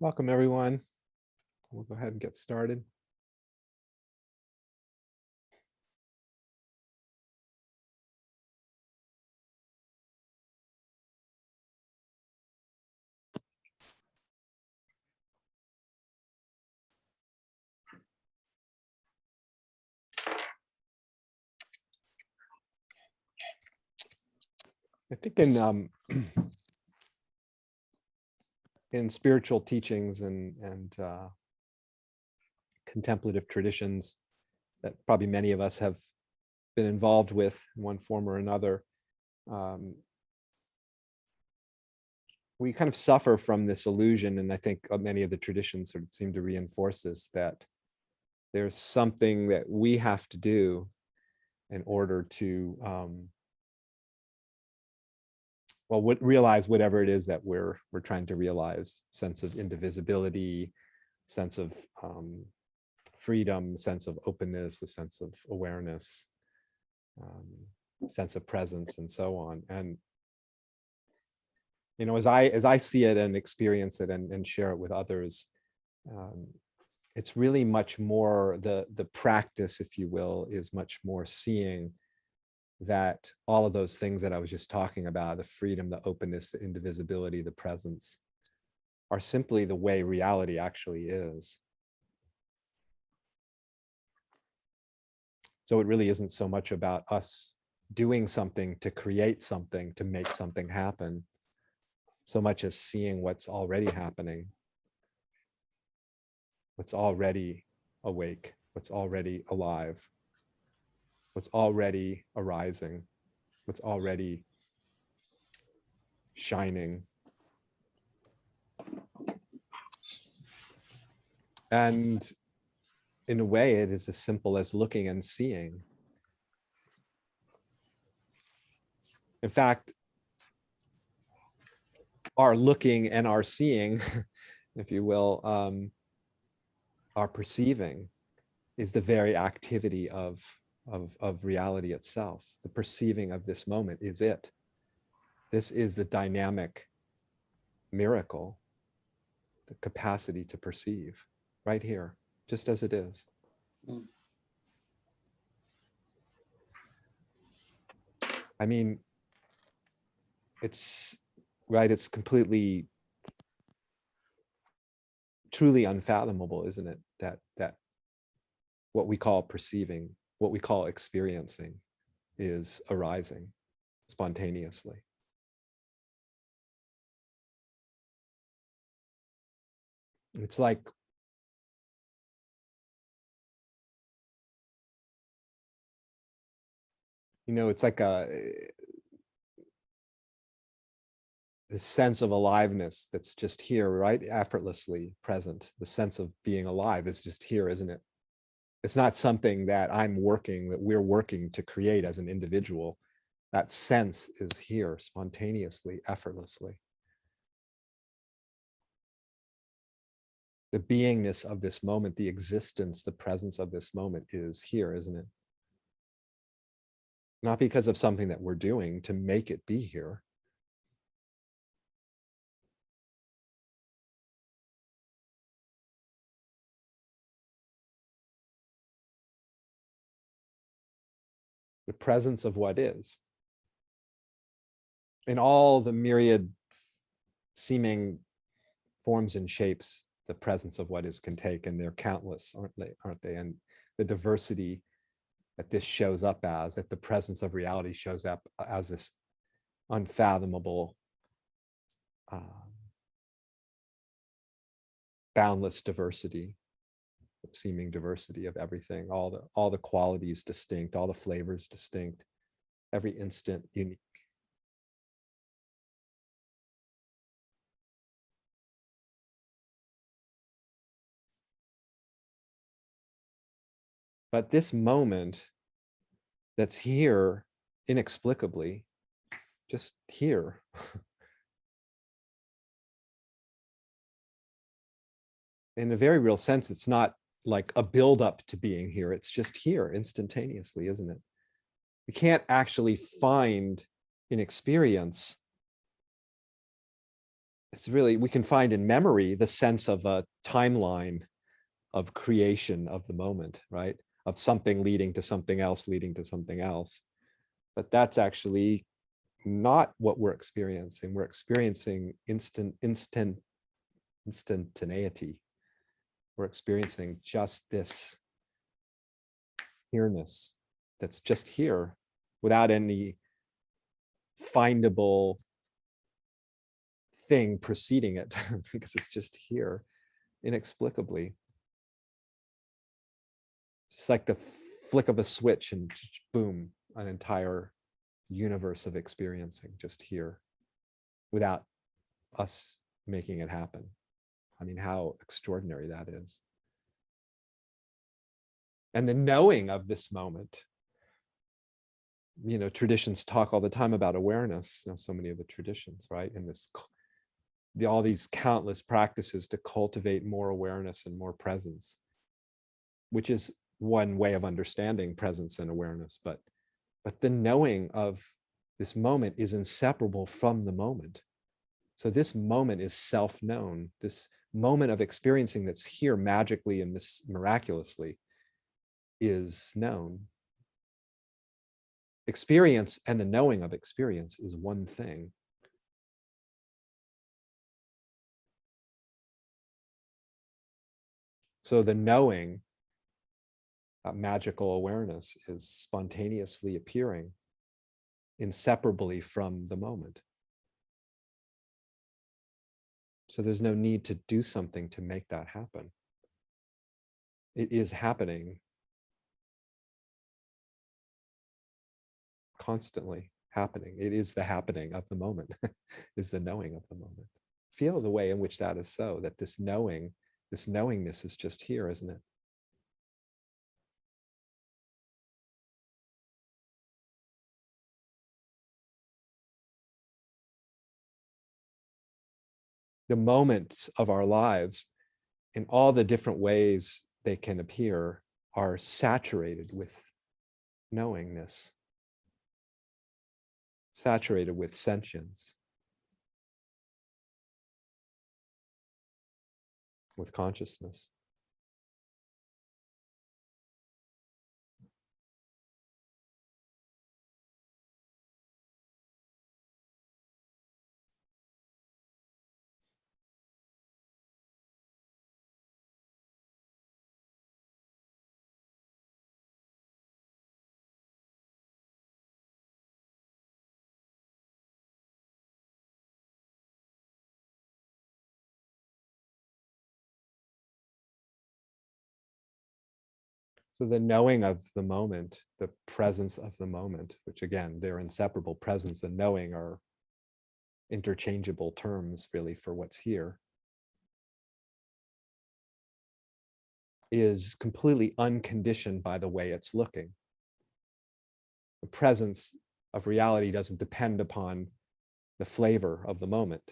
Welcome, everyone. We'll go ahead and get started. I think in spiritual teachings and contemplative traditions that probably many of us have been involved with in one form or another, we kind of suffer from this illusion, and I think many of the traditions sort of seem to reinforce this, that there's something that we have to do in order to realize whatever it is that we're trying to realize: sense of indivisibility, sense of freedom, sense of openness, a sense of awareness, sense of presence, and so on. And as I see it and experience it and share it with others, it's really much more the practice, if you will, is much more seeing that all of those things that I was just talking about, the freedom, the openness, the indivisibility, the presence, are simply the way reality actually is. So it really isn't so much about us doing something to create something, to make something happen, so much as seeing what's already happening, what's already awake, what's already alive, what's already arising, what's already shining. And in a way, it is as simple as looking and seeing. In fact, our looking and our seeing, if you will, our perceiving, is the very activity of reality itself. The perceiving of this moment is it. This is the dynamic miracle, the capacity to perceive right here, just as it is. I mean, it's right, it's completely, truly unfathomable, isn't it? That what we call perceiving, what we call experiencing, is arising spontaneously. It's like, it's like the sense of aliveness that's just here, right? Effortlessly present. The sense of being alive is just here, isn't it? It's not something that we're working to create as an individual. That sense is here spontaneously, effortlessly. The beingness of this moment, the existence, the presence of this moment is here, isn't it? Not because of something that we're doing to make it be here. The presence of what is. In all the myriad seeming forms and shapes the presence of what is can take, and they're countless, aren't they? And the diversity that this shows up as, that the presence of reality shows up as this unfathomable, boundless diversity, of seeming diversity of everything, all the qualities distinct, all the flavors distinct, every instant unique. But this moment that's here inexplicably, just here, in a very real sense, it's not like a build-up to being here. It's just here instantaneously, isn't it? We can't actually find an experience it's really, we can find in memory the sense of a timeline of creation of the moment, right? Of something leading to something else, leading to something else. But that's actually not what we're experiencing. We're experiencing instantaneity. We're experiencing just this here-ness that's just here without any findable thing preceding it because it's just here inexplicably. It's like the flick of a switch and boom, an entire universe of experiencing just here without us making it happen. I mean, how extraordinary that is. And the knowing of this moment, you know, traditions talk all the time about awareness, you know, so many of the traditions, right? And this, all these countless practices to cultivate more awareness and more presence, which is one way of understanding presence and awareness. But the knowing of this moment is inseparable from the moment. So this moment is self-known. This moment of experiencing that's here magically and miraculously is known. Experience and the knowing of experience is one thing. So the knowing, magical awareness, is spontaneously appearing inseparably from the moment. So there's no need to do something to make that happen. It is happening constantly, happening. It is the happening of the moment, is the knowing of the moment. Feel the way in which that is so, that this knowing, this knowingness is just here, isn't it? The moments of our lives, in all the different ways they can appear, are saturated with knowingness, saturated with sentience, with consciousness. So the knowing of the moment, the presence of the moment, which again, they're inseparable. Presence and knowing are interchangeable terms really for what's here, is completely unconditioned by the way it's looking. The presence of reality doesn't depend upon the flavor of the moment.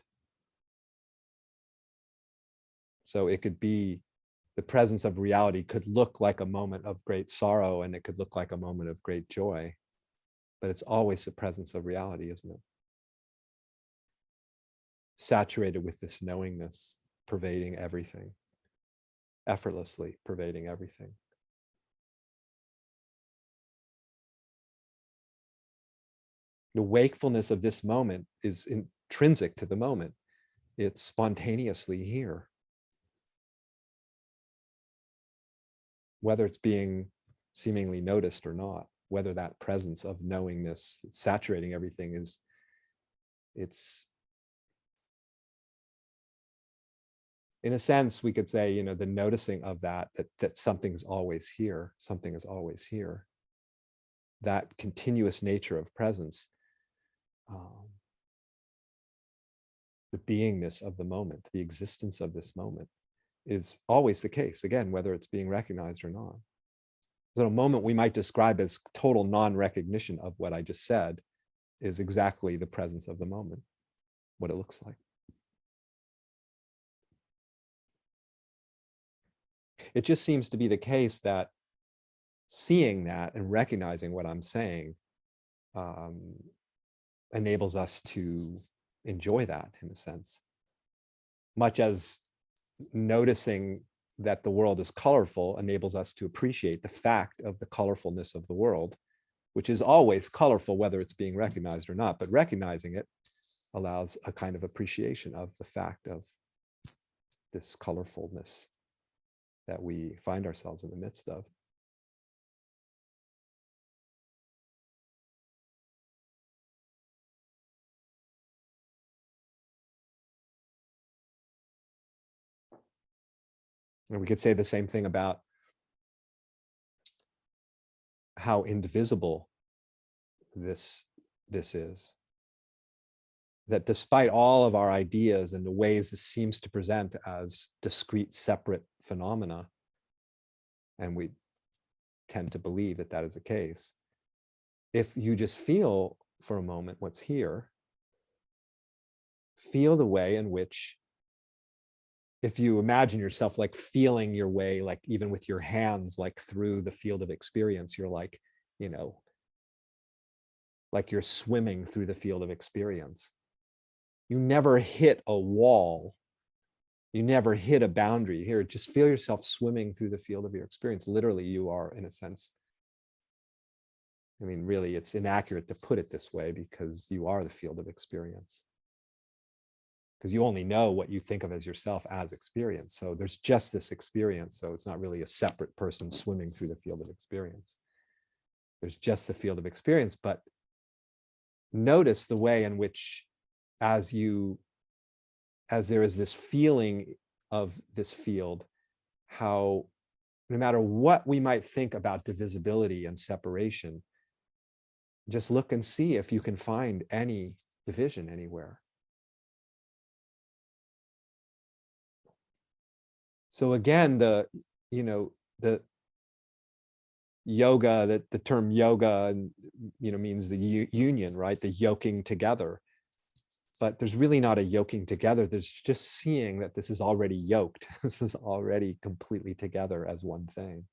So it could be, the presence of reality could look like a moment of great sorrow and it could look like a moment of great joy, but it's always the presence of reality, isn't it? Saturated with this knowingness, pervading everything, effortlessly pervading everything. The wakefulness of this moment is intrinsic to the moment. It's spontaneously here. Whether it's being seemingly noticed or not, whether that presence of knowingness saturating everything is, it's, in a sense, we could say, you know, the noticing of that something's always here, something is always here. That continuous nature of presence, the beingness of the moment, the existence of this moment is always the case, again, whether it's being recognized or not. So a moment we might describe as total non-recognition of what I just said is exactly the presence of the moment, what it looks like. It just seems to be the case that seeing that and recognizing what I'm saying enables us to enjoy that in a sense. much as noticing that the world is colorful enables us to appreciate the fact of the colorfulness of the world, which is always colorful, whether it's being recognized or not, but recognizing it allows a kind of appreciation of the fact of this colorfulness that we find ourselves in the midst of. And we could say the same thing about how indivisible this is. That despite all of our ideas and the ways this seems to present as discrete, separate phenomena, and we tend to believe that that is the case, if you just feel for a moment what's here, feel the way in which, if you imagine yourself like feeling your way, like even with your hands, like through the field of experience, you're like, you know, like you're swimming through the field of experience. You never hit a wall. You never hit a boundary. Here, just feel yourself swimming through the field of your experience. Literally, you are, in a sense, I mean, really, it's inaccurate to put it this way because you are the field of experience. Because you only know what you think of as yourself as experience. So there's just this experience. So it's not really a separate person swimming through the field of experience. There's just the field of experience. But notice the way in which, as there is this feeling of this field, how no matter what we might think about divisibility and separation, just look and see if you can find any division anywhere. So again, the yoga, that the term yoga, means the union, right? The yoking together. But there's really not a yoking together. There's just seeing that this is already yoked. This is already completely together as one thing.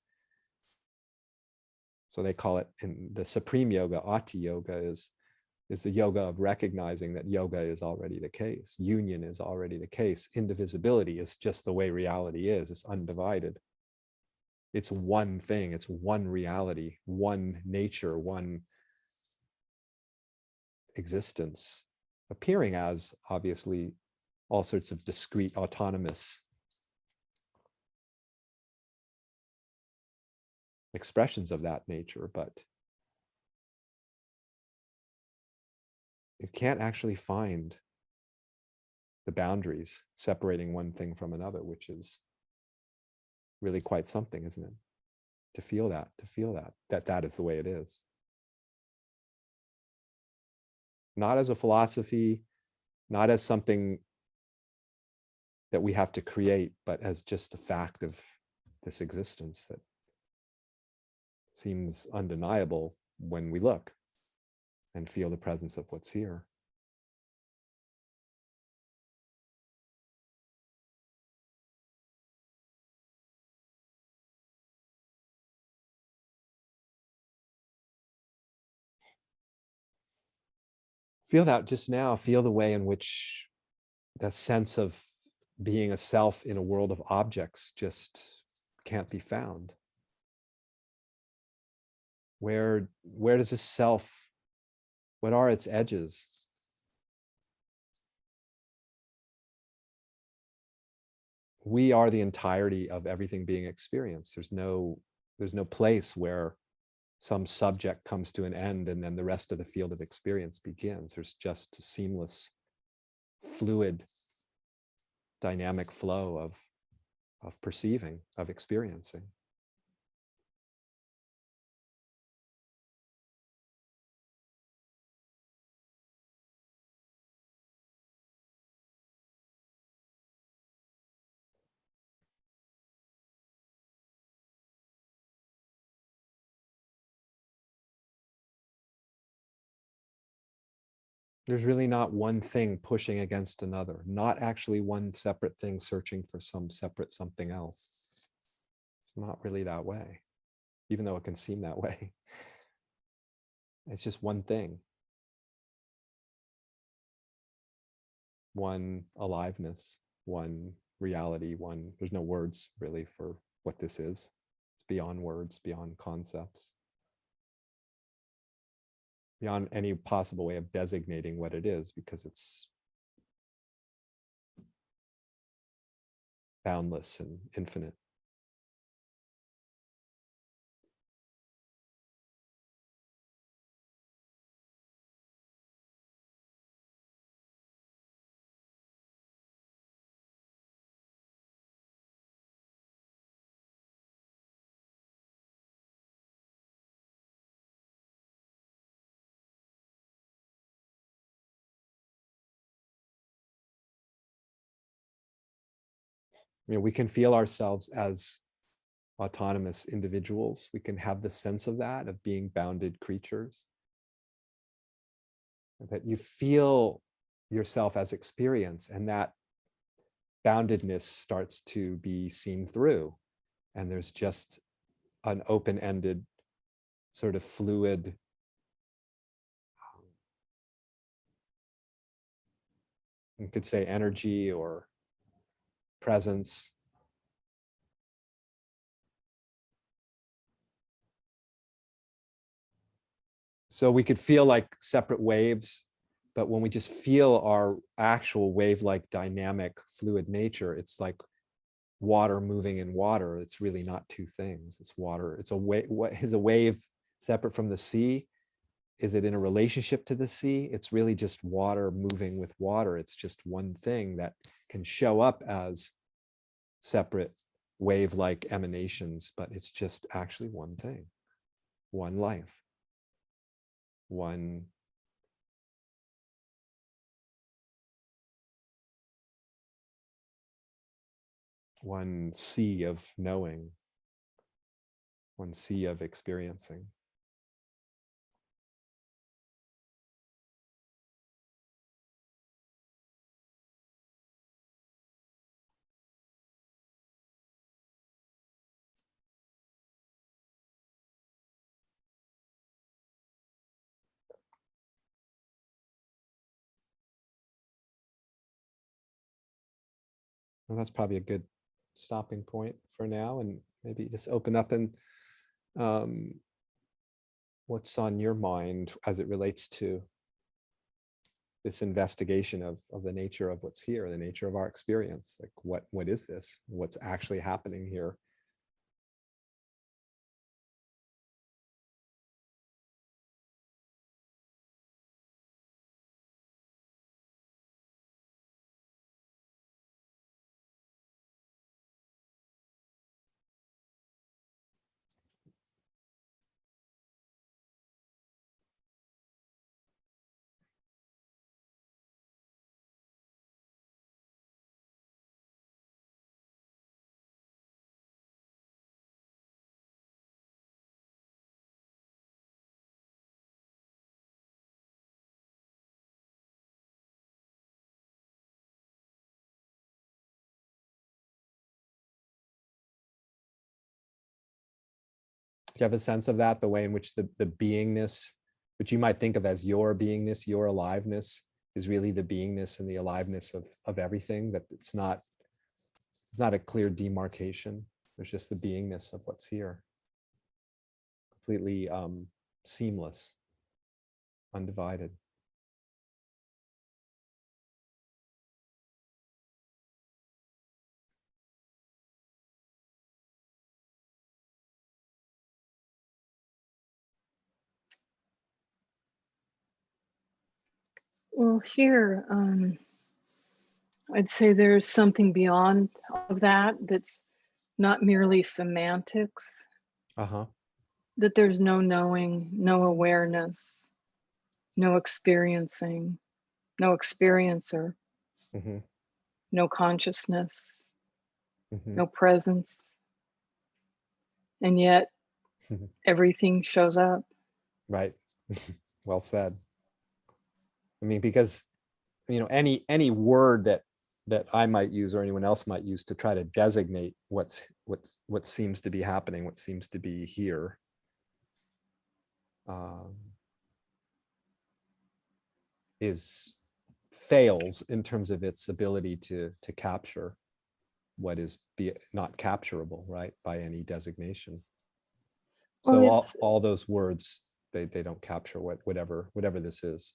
So they call it, in the supreme yoga, Ati yoga, is the yoga of recognizing that yoga is already the case. Union is already the case. Indivisibility is just the way reality is. It's undivided. It's one thing. It's one reality, one nature, one existence, appearing as, obviously, all sorts of discrete, autonomous expressions of that nature, but it can't actually find the boundaries separating one thing from another, which is really quite something, isn't it? To feel that is the way it is. Not as a philosophy, not as something that we have to create, but as just a fact of this existence that seems undeniable when we look and feel the presence of what's here. Feel that just now. Feel the way in which the sense of being a self in a world of objects just can't be found. Where does this self, what are its edges? We are the entirety of everything being experienced. There's no place where some subject comes to an end and then the rest of the field of experience begins. There's just a seamless, fluid, dynamic flow of perceiving, of experiencing. There's really not one thing pushing against another, not actually one separate thing searching for some separate something else. It's not really that way, even though it can seem that way. It's just one thing, one aliveness. one reality, one, there's no words really for what this is. It's beyond words, beyond concepts, beyond any possible way of designating what it is, because it's boundless and infinite. We can feel ourselves as autonomous individuals. We can have the sense of that, of being bounded creatures. That you feel yourself as experience, and that boundedness starts to be seen through. And there's just an open-ended, sort of fluid, you could say energy or presence. So we could feel like separate waves, but when we just feel our actual wave-like dynamic fluid nature, it's like water moving in water. It's really not two things. It's water. It's a wave. What is a wave separate from the sea? Is it in a relationship to the sea? It's really just water moving with water. It's just one thing that can show up as separate wave-like emanations, but it's just actually one thing, one life, one sea of knowing, one sea of experiencing. Well, that's probably a good stopping point for now, and maybe just open up and what's on your mind as it relates to this investigation of the nature of what's here, the nature of our experience. Like what is this? What's actually happening here? Do you have a sense of that, the way in which the beingness, which you might think of as your beingness, your aliveness, is really the beingness and the aliveness of everything? That it's not a clear demarcation. There's just the beingness of what's here, completely seamless, undivided. Well, here, I'd say there's something beyond all of that that's not merely semantics, Uh-huh. that there's no knowing, no awareness, no experiencing, no experiencer, Mm-hmm. no consciousness, Mm-hmm. no presence, and yet everything shows up. Right. Well said. I mean, because any word that I might use or anyone else might use to try to designate what seems to be happening, what seems to be here, is fails in terms of its ability to capture what is not capturable, right, by any designation. Well, So it's all those words, they don't capture whatever this is.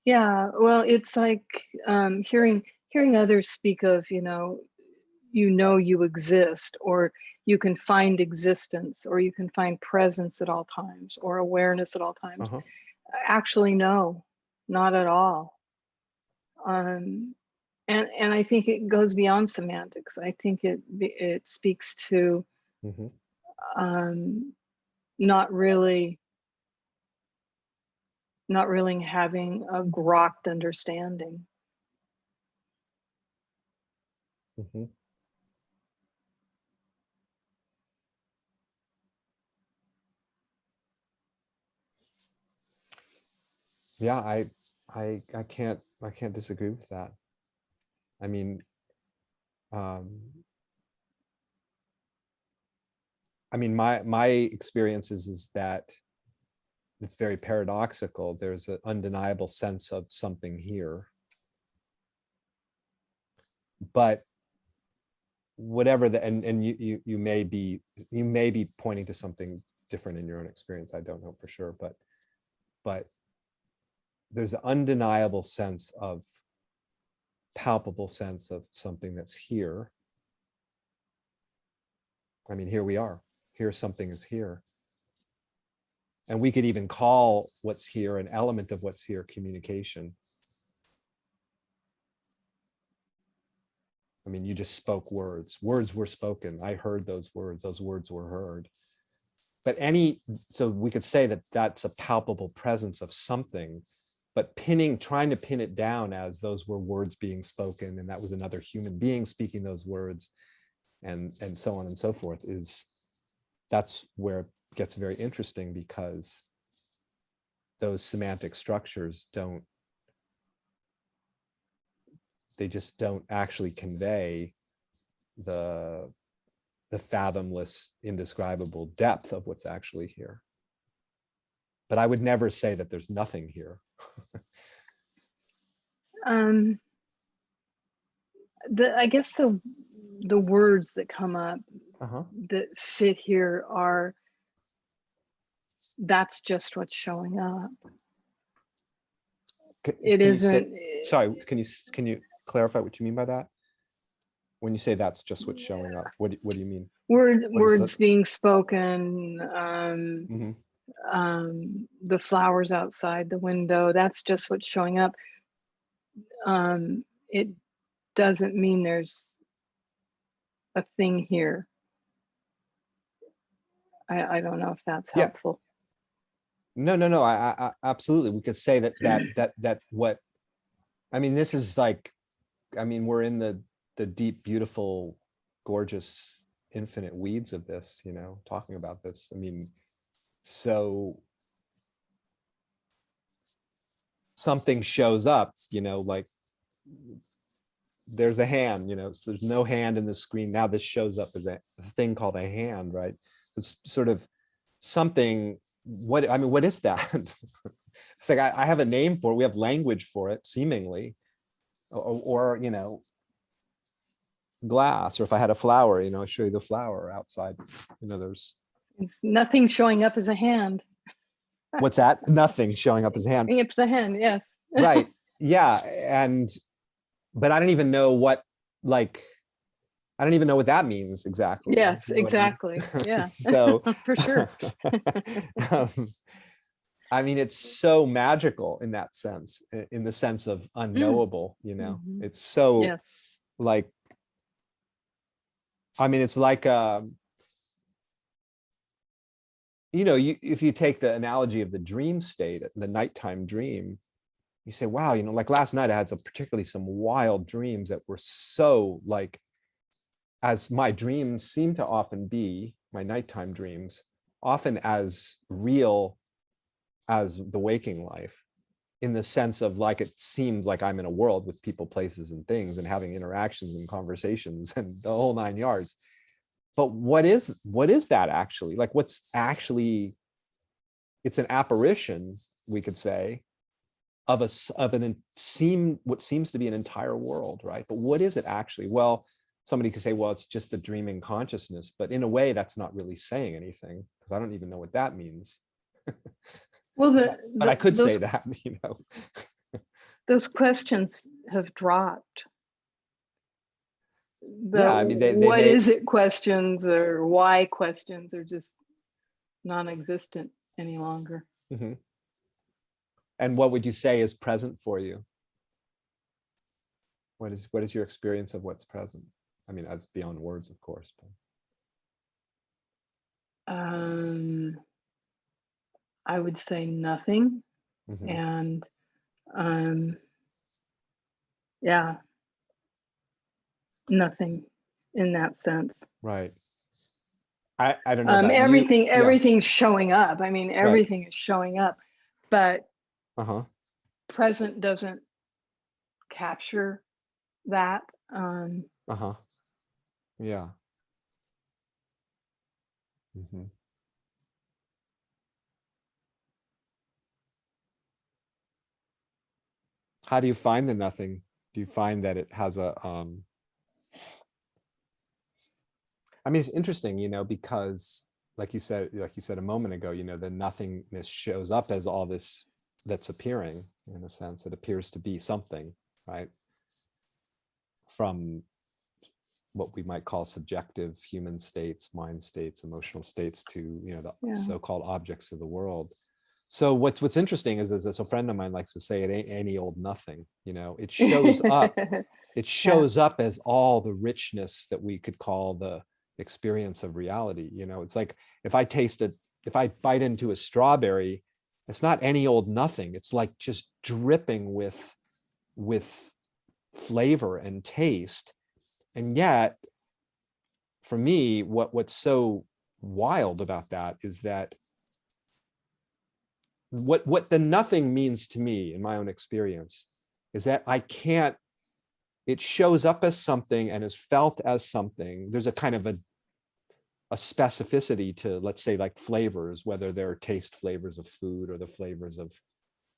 yeah. Well, it's like hearing others speak of, you exist, or you can find existence, or you can find presence at all times, or awareness at all times. Uh-huh. Actually, no, not at all. And I think it goes beyond semantics. I think it speaks to Mm-hmm. um, not really having a grokked understanding. Mm-hmm. Yeah, I can't disagree with that. I mean, um, my experience is that it's very paradoxical. There's an undeniable sense of something here, but whatever and you may be pointing to something different in your own experience. I don't know for sure, but there's an undeniable sense of palpable sense of something that's here. I mean, here we are. Here something is here. And we could even call what's here an element of what's here communication. I mean, you just spoke words. Words were spoken. I heard those words. Those words were heard. But so we could say that that's a palpable presence of something, but trying to pin it down as those were words being spoken, and that was another human being speaking those words, and so on and so forth, that's where it gets very interesting, because those semantic structures just don't actually convey the fathomless, indescribable depth of what's actually here. But I would never say that there's nothing here. I guess the words that come up Uh-huh. that fit here are, that's just what's showing up. It isn't. Sorry, can you clarify what you mean by that? When you say that's just what's showing up, what do you mean? Words being spoken, Mm-hmm. the flowers outside the window, that's just what's showing up. It doesn't mean there's a thing here. I don't know if that's helpful. Yeah. No. I absolutely. We could say that what, I mean, this is like, I mean, we're in the deep, beautiful, gorgeous, infinite weeds of this, talking about this. I mean, so something shows up, like there's a hand, so there's no hand in the screen. Now this shows up as a thing called a hand, right? It's sort of something, what is that? It's like, I have a name for it. We have language for it, seemingly, or glass, or if I had a flower, I show you the flower outside, It's nothing showing up as a hand. What's that? Nothing showing up as a hand. It's the hand, yes. Right. Yeah. But I don't even know what that means exactly. Yes, exactly. Yeah. So for sure. I mean, it's so magical in that sense, in the sense of unknowable, Mm-hmm. It's so yes. like, I mean, it's like, if you take the analogy of the dream state, the nighttime dream, you say, wow, like last night I had some wild dreams that were so like, as my dreams seem to often be, my nighttime dreams, often as real as the waking life, in the sense of like, it seems like I'm in a world with people, places, and things, and having interactions and conversations and the whole nine yards. But what is that actually? Like, what's actually, it's an apparition, we could say, of what seems to be an entire world, right? But what is it actually? Well, somebody could say, well, it's just the dreaming consciousness, but in a way that's not really saying anything, because I don't even know what that means. Well, But I could say that, you know. those questions have dropped. The Yeah, I mean, what is it questions or why questions are just non-existent any longer. Mm-hmm. And what would you say is present for you? What is your experience of what's present? I mean, as beyond words, of course. But... I would say nothing. Mm-hmm. And yeah, nothing in that sense. Right. I don't know about everything's showing up. I mean, everything right. is showing up, but Uh-huh. present doesn't capture that. Uh-huh. Yeah. Mm-hmm. How do you find the nothing? Do you find that it has a I mean, it's interesting, you know, because like you said a moment ago, you know, the nothingness shows up as all this that's appearing. In a sense, it appears to be something, right? From what we might call subjective human states, mind states, emotional states, to, you know, the so-called objects of the world. So what's interesting is as a friend of mine likes to say, it ain't any old nothing, you know. It shows up. It shows up as all the richness that we could call the experience of reality. You know, it's like if I bite into a strawberry, it's not any old nothing. It's like just dripping with flavor and taste. And yet, for me, what's so wild about that is that what the nothing means to me in my own experience is that I can't, it shows up as something and is felt as something. There's a kind of a specificity to, let's say, like flavors, whether they're taste flavors of food or the flavors of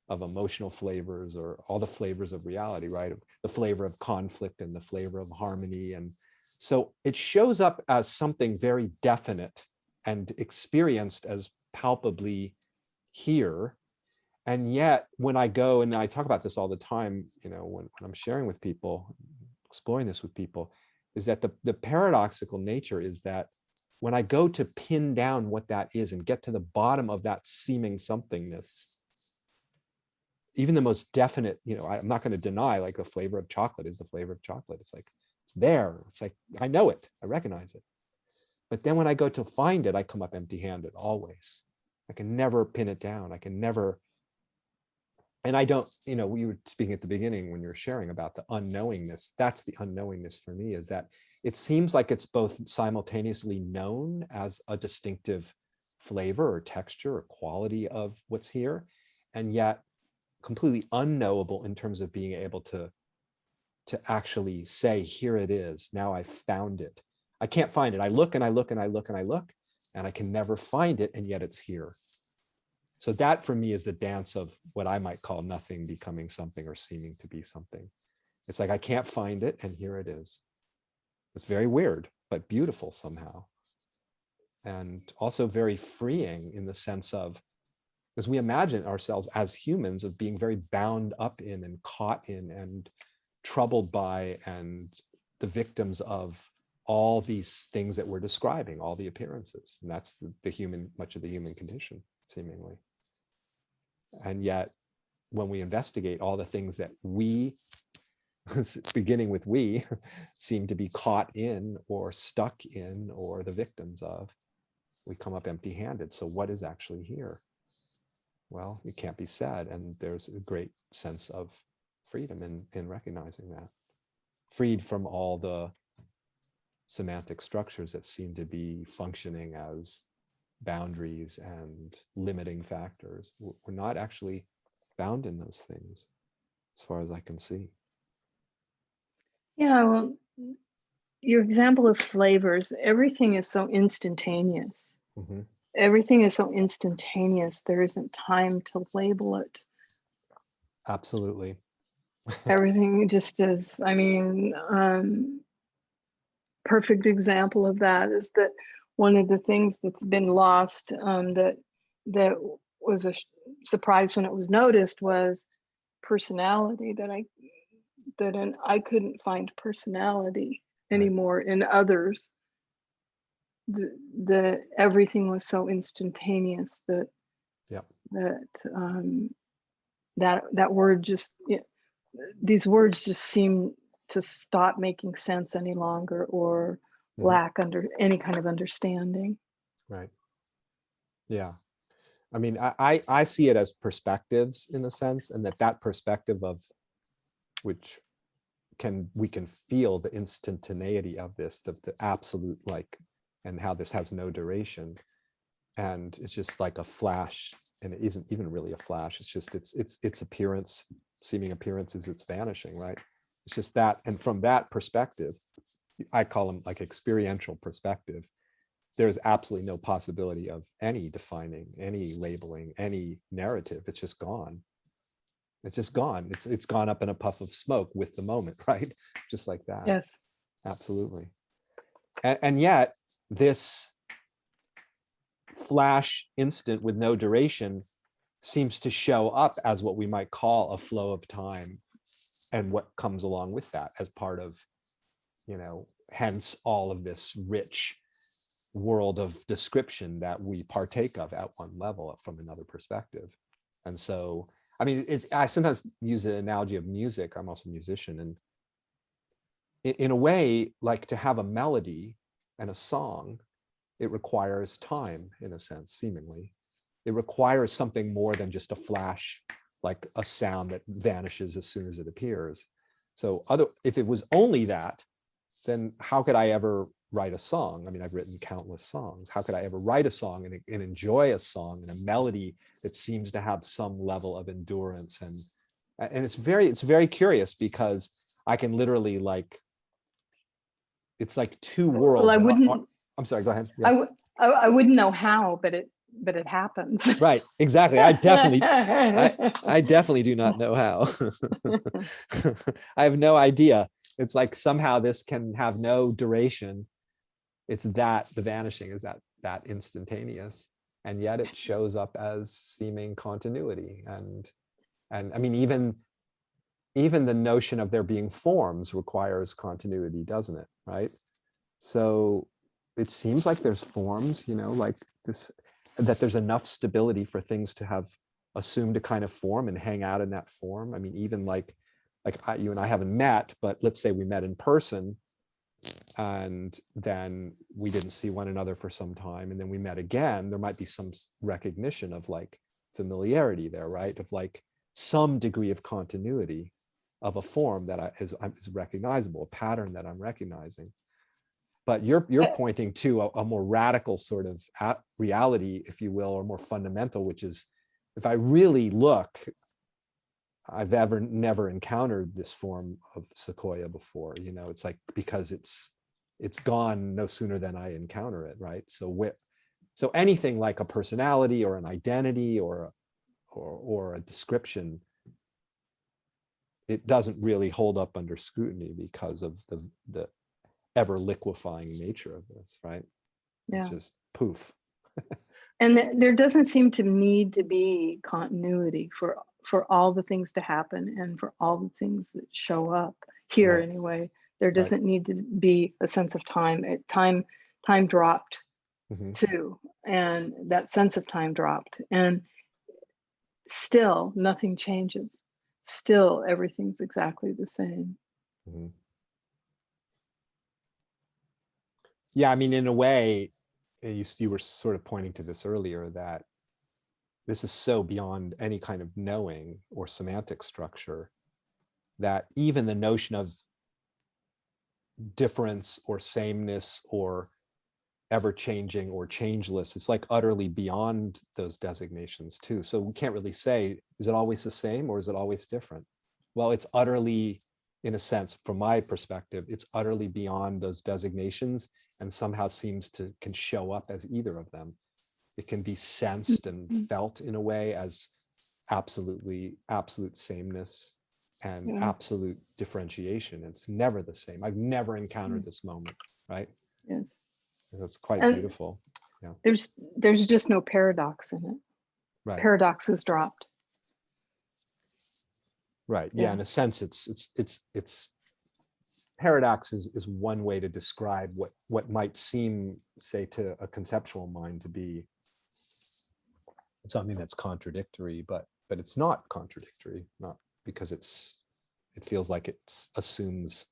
emotional flavors, or all the flavors of reality, right? The flavor of conflict and the flavor of harmony. And so it shows up as something very definite and experienced as palpably here. And yet when I go, and I talk about this all the time, you know, when I'm sharing with people, exploring this with people, is that the paradoxical nature is that when I go to pin down what that is and get to the bottom of that seeming somethingness, even the most definite, you know, I'm not going to deny, like, the flavor of chocolate is the flavor of chocolate. It's like, it's there. It's like, I know it. I recognize it. But then when I go to find it, I come up empty-handed always. I can never pin it down. I can never. And I don't, you know, we were speaking at the beginning when you were sharing about the unknowingness. That's the unknowingness for me, is that it seems like it's both simultaneously known as a distinctive flavor or texture or quality of what's here, and yet completely unknowable in terms of being able to actually say, here it is, now I found it. I can't find it. I look and I look and I look and I look, and I can never find it, and yet it's here. So that for me is the dance of what I might call nothing becoming something or seeming to be something. It's like I can't find it, and here it is. It's very weird, but beautiful somehow. And also very freeing in the sense of, because we imagine ourselves as humans of being very bound up in and caught in and troubled by and the victims of all these things that we're describing, all the appearances. And that's the human, much of the human condition, seemingly. And yet, when we investigate all the things that we, beginning with we, seem to be caught in or stuck in or the victims of, we come up empty-handed. So what is actually here? Well, it can't be said. And there's a great sense of freedom in recognizing that. Freed from all the semantic structures that seem to be functioning as boundaries and limiting factors. We're not actually bound in those things, as far as I can see. Yeah, well, your example of flavors, everything is so instantaneous. Mm-hmm. Everything is so instantaneous. There isn't time to label it. Absolutely. Everything just is, I mean, perfect example of that is that one of the things that's been lost, that was a surprise when it was noticed, was personality. I couldn't find personality Right. anymore in others. The everything was so instantaneous that Yep. that that word just, these words just seem to stop making sense any longer, or Mhm. lack under any kind of understanding. Right. Yeah. I mean, I see it as perspectives in a sense, and that perspective of which we can feel the instantaneity of this, the absolute, like, and how this has no duration, and it's just like a flash, and it isn't even really a flash. It's just its appearance, seeming appearance, is its vanishing, right? It's just that, and from that perspective, I call them like experiential perspective, there's absolutely no possibility of any defining, any labeling, any narrative. It's just gone. It's just gone. It's gone up in a puff of smoke with the moment, right? Just like that. Yes. Absolutely. And yet this flash instant with no duration seems to show up as what we might call a flow of time, and what comes along with that as part of, hence all of this rich world of description that we partake of at one level from another perspective. And so, I mean, I sometimes use the analogy of music. I'm also a musician, and in a way, like, to have a melody and a song, it requires time, in a sense, seemingly. It requires something more than just a flash, like a sound that vanishes as soon as it appears. So if it was only that, then how could I ever write a song? I mean, I've written countless songs. How could I ever write a song and enjoy a song and a melody that seems to have some level of endurance? And it's very curious, because I can literally, like, it's like two Well, worlds that are. I'm sorry, go ahead. Yeah. I wouldn't know how, but it happens. Right, exactly. I definitely do not know how. I have no idea. It's like somehow this can have no duration. It's that the vanishing is that instantaneous, and yet it shows up as seeming continuity. And I mean, even the notion of there being forms requires continuity, doesn't it? Right. So it seems like there's forms, like this, that there's enough stability for things to have assumed a kind of form and hang out in that form. I mean, even like you and I haven't met, but let's say we met in person, and then we didn't see one another for some time, and then we met again, there might be some recognition of, like, familiarity there, right? Of, like, some degree of continuity of a form that is recognizable, a pattern that I'm recognizing. But you're pointing to a more radical sort of reality, if you will, or more fundamental, which is, if I really look, I've never encountered this form of sequoia before. It's like, because it's gone no sooner than I encounter it, right? So anything like a personality or an identity or a description, it doesn't really hold up under scrutiny because of the ever liquefying nature of this, right? It's Yeah. just poof. And there doesn't seem to need to be continuity for all the things to happen and for all the things that show up here Right. anyway. There Right. doesn't need to be a sense of time. Time dropped Mm-hmm. too, and that sense of time dropped, and still nothing changes. Still everything's exactly the same. Mm-hmm. Yeah, I mean, in a way, you were sort of pointing to this earlier, that this is so beyond any kind of knowing or semantic structure, that even the notion of difference or sameness or ever changing or changeless, it's like utterly beyond those designations too. So we can't really say, is it always the same or is it always different? Well, it's utterly, in a sense, from my perspective, it's utterly beyond those designations, and somehow can show up as either of them. It can be sensed and Mhm. felt in a way as absolute sameness and Yeah. absolute differentiation. It's never the same. I've never encountered Mm. this moment, right? Yes. That's quite And beautiful. Yeah. there's just no paradox in it. Right. Paradox is dropped. Right. Yeah. Yeah. In a sense, it's paradox is one way to describe what might seem, say, to a conceptual mind to be something that's contradictory, but it's not contradictory, not because it feels like it assumes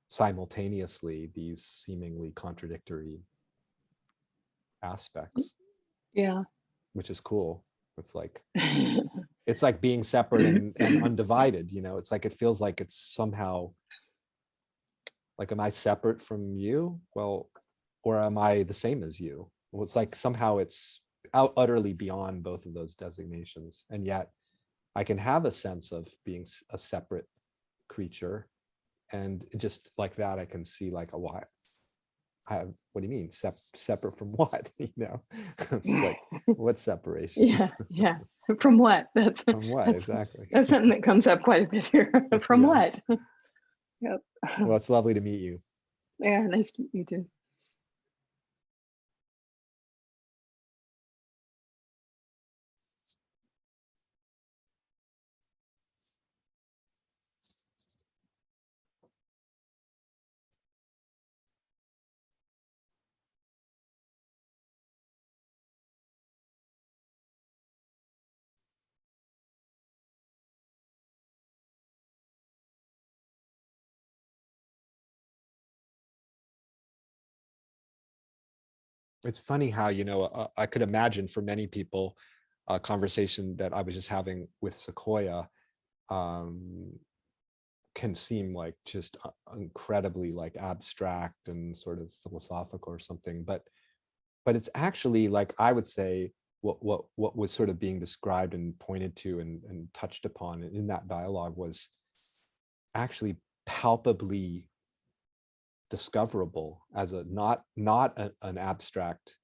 simultaneously these seemingly contradictory aspects, Yeah. which is cool. It's like being separate and undivided, you know. It's like it feels like it's somehow like, am I separate from you? Well, or am I the same as you? Well, it's like somehow it's utterly beyond both of those designations, and yet I can have a sense of being a separate creature, and just like that, I can see like a why. What do you mean separate from what? You know, it's like, what separation? Yeah. Yeah. From what? From what exactly? That's something that comes up quite a bit here. From Yes. what? Yep. Well, it's lovely to meet you. Yeah. Nice to meet you too. It's funny how, you know, I could imagine for many people, a conversation that I was just having with Sequoia um, can seem like just incredibly like abstract and sort of philosophical or something, but it's actually, like, I would say what was sort of being described and pointed to and touched upon in that dialogue was actually palpably discoverable as a not an abstract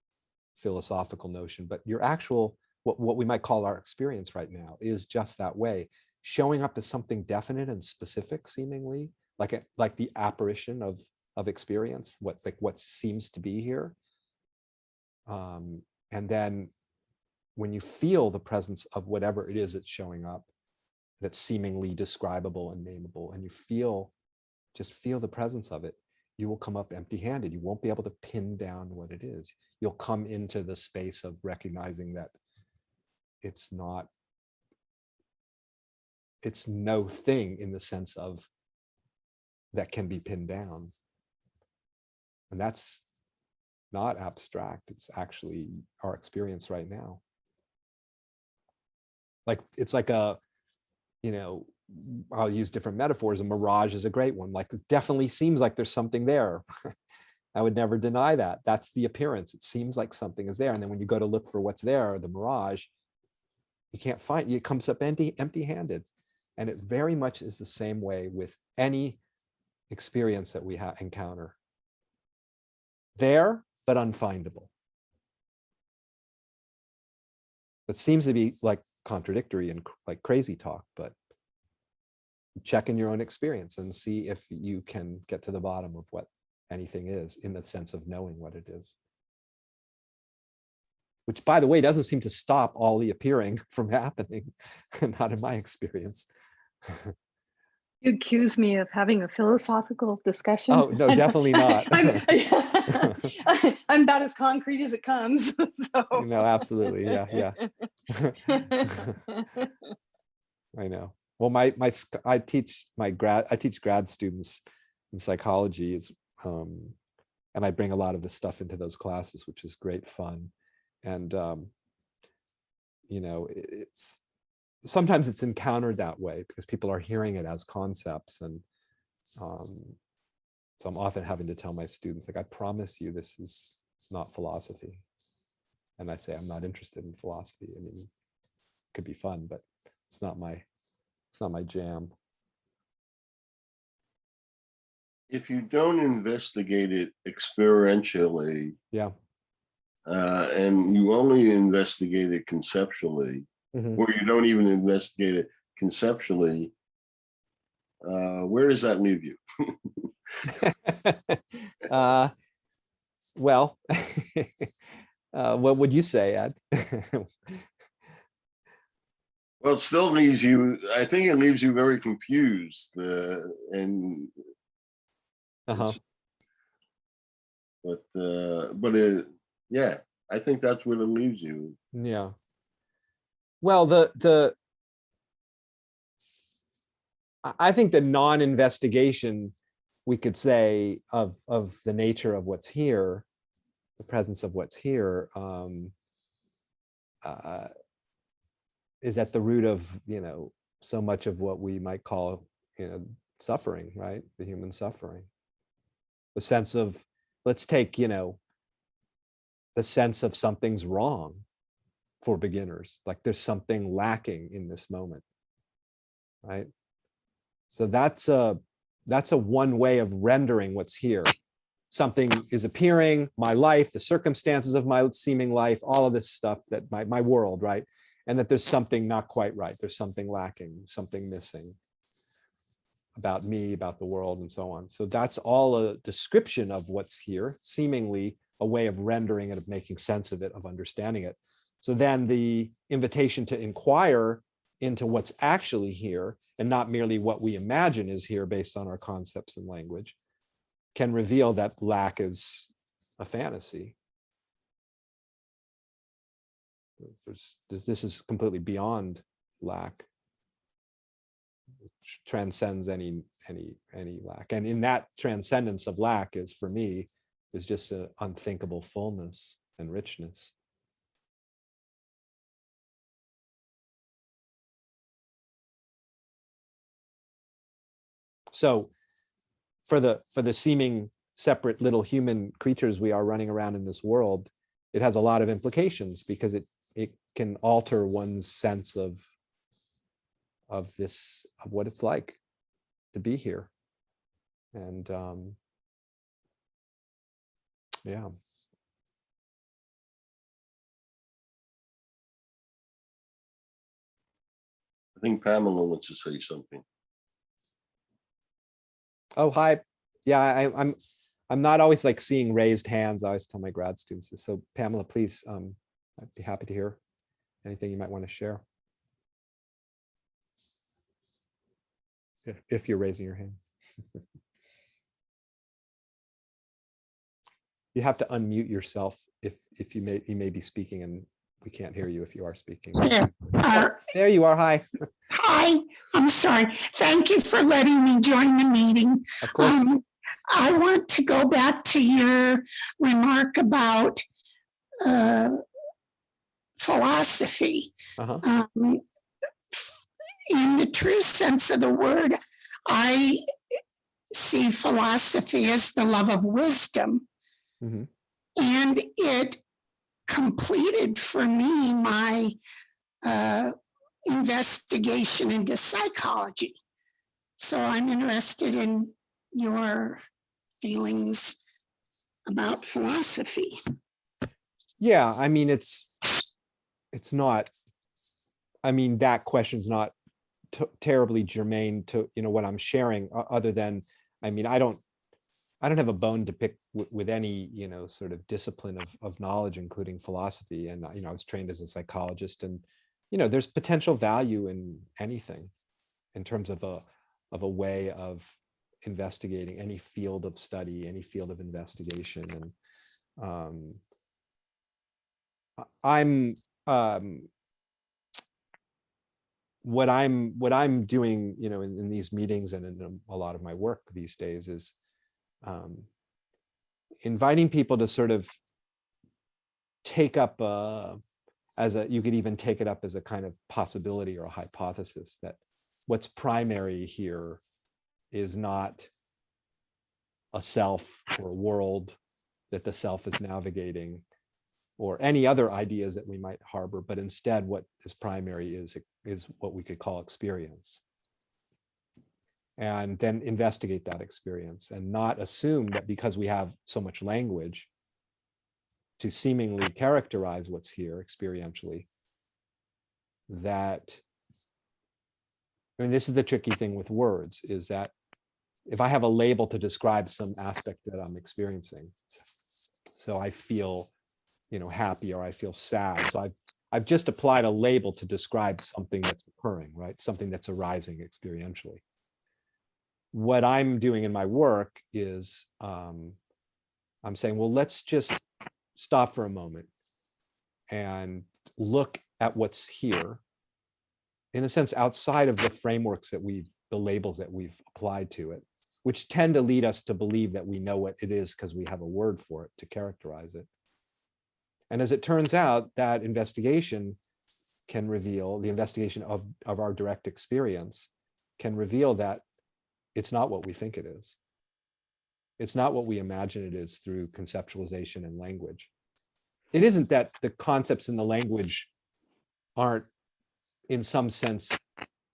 philosophical notion, but your actual what we might call our experience right now is just that way, showing up as something definite and specific, seemingly like the apparition of experience, what seems to be here. And then when you feel the presence of whatever it is that's showing up, that's seemingly describable and nameable, and you just feel the presence of it, you will come up empty-handed. You won't be able to pin down what it is. You'll come into the space of recognizing that it's no thing in the sense of that can be pinned down. And that's not abstract. It's actually our experience right now. Like, it's like you know, I'll use different metaphors. A mirage is a great one. Like, it definitely seems like there's something there. I would never deny that. That's the appearance. It seems like something is there. And then when you go to look for what's there, the mirage, you can't find it. It comes up empty-handed. And it very much is the same way with any experience that we encounter. There, but unfindable. It seems to be like contradictory and like crazy talk, but check in your own experience and see if you can get to the bottom of what anything is, in the sense of knowing what it is. Which, by the way, doesn't seem to stop all the appearing from happening, not in my experience. You accuse me of having a philosophical discussion. Oh, no, definitely not. I'm about as concrete as it comes. So. No, absolutely. Yeah, yeah. I know. Well, I teach grad students in psychology, and I bring a lot of this stuff into those classes, which is great fun. And you know, sometimes it's encountered that way because people are hearing it as concepts, and so I'm often having to tell my students, like, I promise you, this is not philosophy. And I say, I'm not interested in philosophy. I mean, it could be fun, but it's not my jam. If you don't investigate it experientially, Yeah. and you only investigate it conceptually, Mhm. or you don't even investigate it conceptually, where does that leave you? uh, well, what would you say, Ed? Well, it still leaves you, I think it leaves you very confused. And Uh-huh. yeah, I think that's where it leaves you. Yeah. Well, I think the non-investigation, we could say, of the nature of what's here, the presence of what's here, uh, is at the root of, so much of what we might call, suffering, right? The human suffering. The sense of, let's take, the sense of something's wrong for beginners, like there's something lacking in this moment, right? So that's a one way of rendering what's here. Something is appearing, my life, the circumstances of my seeming life, all of this stuff, that my world, right? And that there's something not quite right. There's something lacking, something missing about me, about the world, and so on. So that's all a description of what's here, seemingly a way of rendering it, of making sense of it, of understanding it. So then the invitation to inquire into what's actually here, and not merely what we imagine is here based on our concepts and language, can reveal that lack is a fantasy. This is completely beyond lack. It transcends any lack. And in that transcendence of lack is, for me, is just an unthinkable fullness and richness. So for the seeming separate little human creatures we are running around in this world, it has a lot of implications, because it can alter one's sense of what it's like to be here. And yeah. I think Pamela wants to say something. Oh, hi. Yeah, I'm not always like seeing raised hands. I always tell my grad students this. So Pamela, please, I'd be happy to hear anything you might want to share, if you're raising your hand. You have to unmute yourself if you may be speaking and we can't hear you if you are speaking. There you are. Hi. Hi, I'm sorry. Thank you for letting me join the meeting. Of course. I want to go back to your remark about philosophy. Uh-huh. In the true sense of the word, I see philosophy as the love of wisdom. Mhm. And it completed for me my investigation into psychology. So I'm interested in your feelings about philosophy. Yeah, I mean, it's not, I mean, that question's not terribly germane to, what I'm sharing, other than, I mean, I don't have a bone to pick with any, sort of discipline of knowledge, including philosophy. And, I was trained as a psychologist, and, there's potential value in anything in terms of a way of investigating any field of study, any field of investigation. And I'm what I'm doing, in these meetings and in a lot of my work these days, is inviting people to sort of take up you could even take it up as a kind of possibility or a hypothesis, that what's primary here is not a self or a world that the self is navigating, or any other ideas that we might harbor, but instead what is primary is what we could call experience. And then investigate that experience, and not assume that because we have so much language to seemingly characterize what's here experientially, that, I mean, this is the tricky thing with words, is that if I have a label to describe some aspect that I'm experiencing, so I feel, happy, or I feel sad. So I've just applied a label to describe something that's occurring, right? Something that's arising experientially. What I'm doing in my work is I'm saying, well, let's just stop for a moment and look at what's here, in a sense, outside of the frameworks that the labels that we've applied to it, which tend to lead us to believe that we know what it is because we have a word for it to characterize it. And as it turns out, that investigation can reveal, the investigation of our direct experience can reveal that it's not what we think it is. It's not what we imagine it is through conceptualization and language. It isn't that the concepts in the language aren't, in some sense,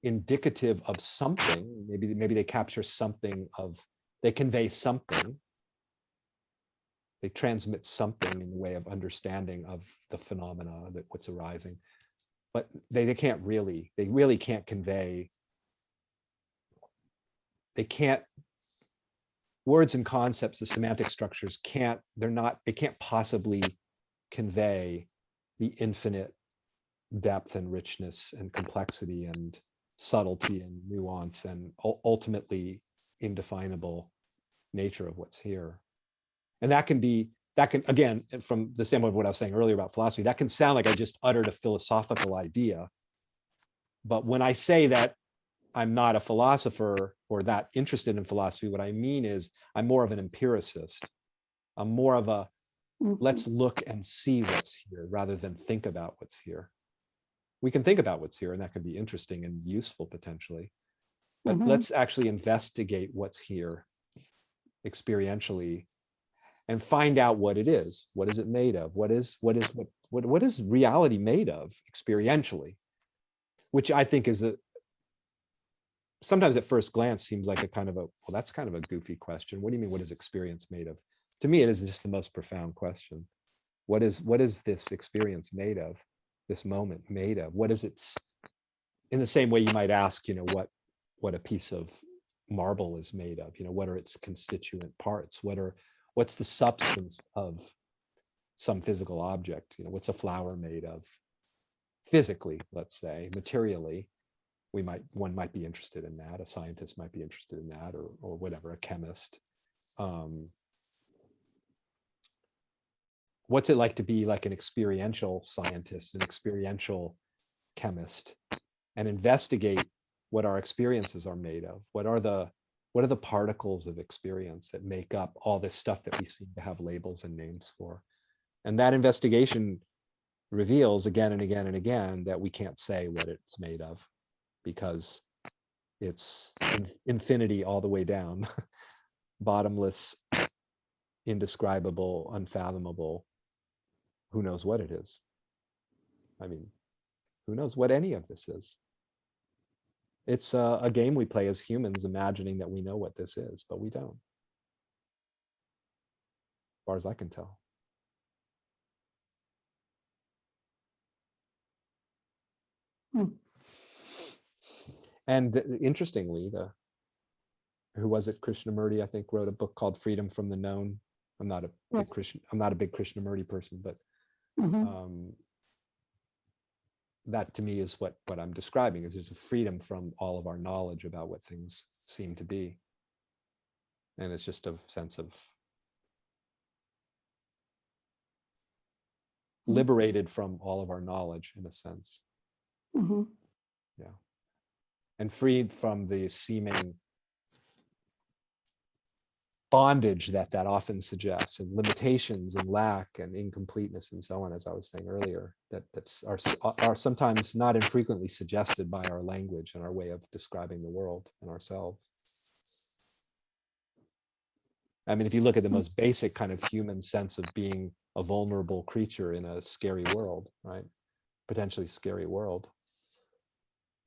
indicative of something. Maybe they capture something of, they convey something. They transmit something in the way of understanding of the phenomena, that what's arising. But they really can't convey, they can't, words and concepts, the semantic structures they can't possibly convey the infinite depth and richness and complexity and subtlety and nuance and ultimately indefinable nature of what's here. And that can, again, from the standpoint of what I was saying earlier about philosophy, that can sound like I just uttered a philosophical idea. But when I say that I'm not a philosopher or that interested in philosophy, what I mean is I'm more of an empiricist. I'm more of a, let's look and see what's here rather than think about what's here. We can think about what's here, and that can be interesting and useful potentially. But let's actually investigate what's here experientially and find out what it is. What is it made of? What is reality made of experientially? Which I think is sometimes at first glance seems like a kind of a, well, that's kind of a goofy question. What do you mean, what is experience made of? To me, it is just the most profound question. What is this experience made of? This moment made of? What is it? In the same way you might ask, what a piece of marble is made of, what are its constituent parts? What's the substance of some physical object? What's a flower made of? Physically, let's say, materially, one might be interested in that. A scientist might be interested in that, or whatever, a chemist. What's it like to be like an experiential scientist, an experiential chemist, and investigate what our experiences are made of? What are the particles of experience that make up all this stuff that we seem to have labels and names for? And that investigation reveals again and again and again that we can't say what it's made of, because it's infinity all the way down, bottomless, indescribable, unfathomable. Who knows what it is? I mean, who knows what any of this is? It's a game we play as humans, imagining that we know what this is, but we don't, as far as I can tell. And interestingly, who was it? Krishnamurti, I think, wrote a book called Freedom from the Known. I'm not a big Krishnamurti person, but that to me is what I'm describing, is there's a freedom from all of our knowledge about what things seem to be. And it's just a sense of liberated from all of our knowledge, in a sense. Yeah. And freed from the seeming bondage that often suggests, and limitations and lack and incompleteness and so on, as I was saying earlier, that are sometimes not infrequently suggested by our language and our way of describing the world and ourselves. I mean, if you look at the most basic kind of human sense of being a vulnerable creature in a scary world, right? Potentially scary world.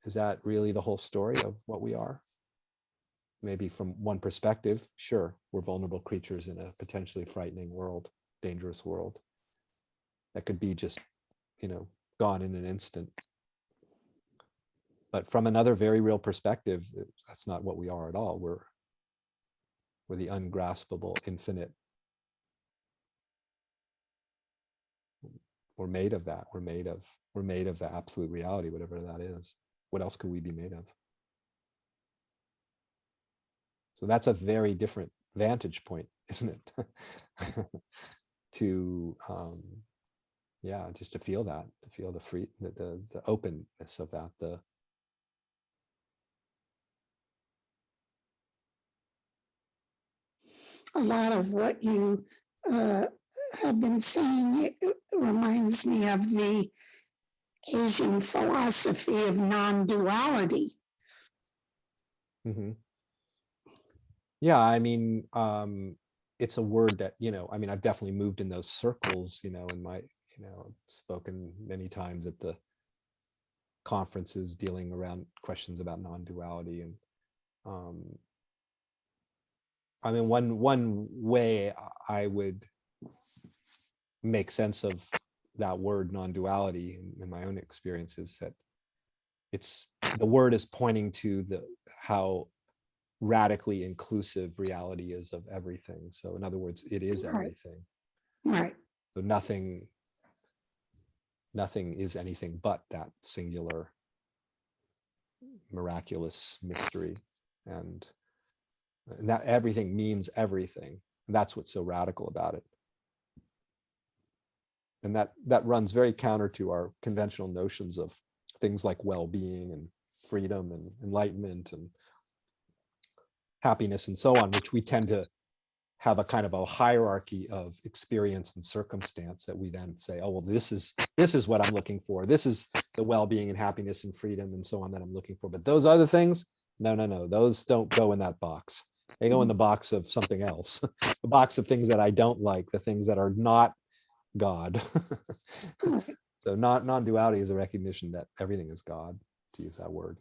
Is that really the whole story of what we are? Maybe from one perspective, sure, we're vulnerable creatures in a potentially frightening world, dangerous world that could be just, gone in an instant. But from another very real perspective, that's not what we are at all. We're the ungraspable infinite. We're made of that. We're made of the absolute reality, whatever that is. What else could we be made of? So that's a very different vantage point, isn't it? To yeah, just to feel that, to feel the free, the openness of that, the A lot of what you have been saying, it reminds me of the Asian philosophy of non-duality. Mhm. Yeah, I mean, it's a word that, I mean, I've definitely moved in those circles, in my, spoken many times at the conferences dealing around questions about non-duality. And I mean, one way I would make sense of that word non-duality in my own experience is that the word is pointing to how radically inclusive reality is of everything. So in other words, it is Right. everything. Right. So nothing is anything but that singular miraculous mystery. And that everything means everything. And that's what's so radical about it. And that runs very counter to our conventional notions of things like well-being and freedom and enlightenment and happiness and so on, which we tend to have a kind of a hierarchy of experience and circumstance that we then say, oh, well, this is what I'm looking for. This is the well-being and happiness and freedom and so on that I'm looking for. But those other things, no, those don't go in that box. They go in the box of something else, the box of things that I don't like, the things that are not God. So non-duality is a recognition that everything is God, to use that word.